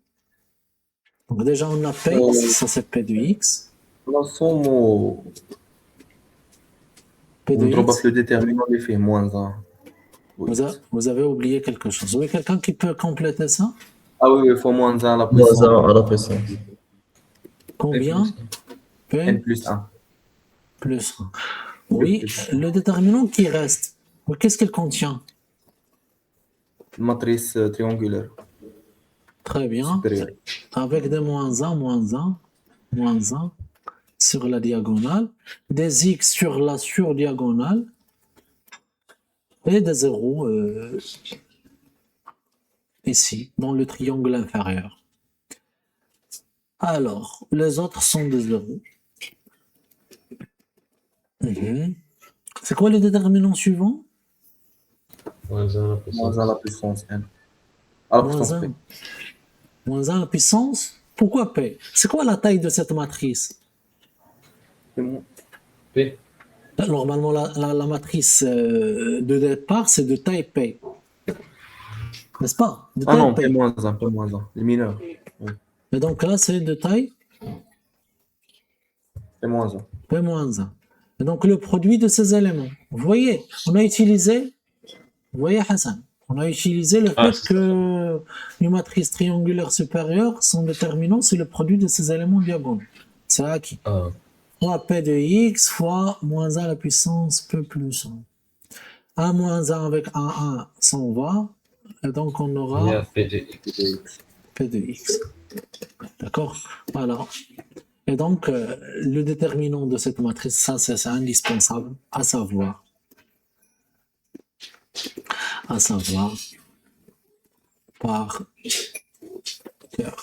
Donc déjà, on a P, ça c'est P de X. La somme au... P de نضربها X. في le déterminant اللي فيه moins 1. Vous avez oublié quelque chose. Oui, quelqu'un qui peut compléter ça? Ah oui, il faut moins 1 à la Moins puissance 1 à la puissance. Combien? P n plus 1. plus 1. Oui, le déterminant qui reste, qu'est-ce qu'il contient? Matrice triangulaire Très bien. supérieure. Avec des moins 1, moins 1, moins 1 sur la diagonale, des X sur la surdiagonale et des zéros ici, dans le triangle inférieur. Alors, les autres sont des zéros. C'est quoi le déterminant suivant? Moins 1 à la puissance. Moins 1 à la puissance n. À la Moins puissance 1. p. moins 1 à la puissance. Pourquoi P? C'est quoi la taille de cette matrice? P. Normalement, la matrice de départ, c'est de taille P. N'est-ce pas? De Ah taille non, P. P-1, P-1, les mineurs. Et donc là, c'est de taille P-1. P-1. Et donc le produit de ces éléments. Vous voyez, on a utilisé, vous voyez Hassan, on a utilisé le fait c'est que une matrice triangulaire supérieure, son déterminant, c'est le produit de ces éléments diagonaux. C'est acquis. Ah, Fois P de X fois moins 1 à la puissance P plus 1. 1 moins 1 avec 1 s'en va. Et donc on il y a aura P de X. P de X. D'accord? Voilà. Et donc, le déterminant de cette matrice, ça, c'est indispensable, à savoir, par cœur.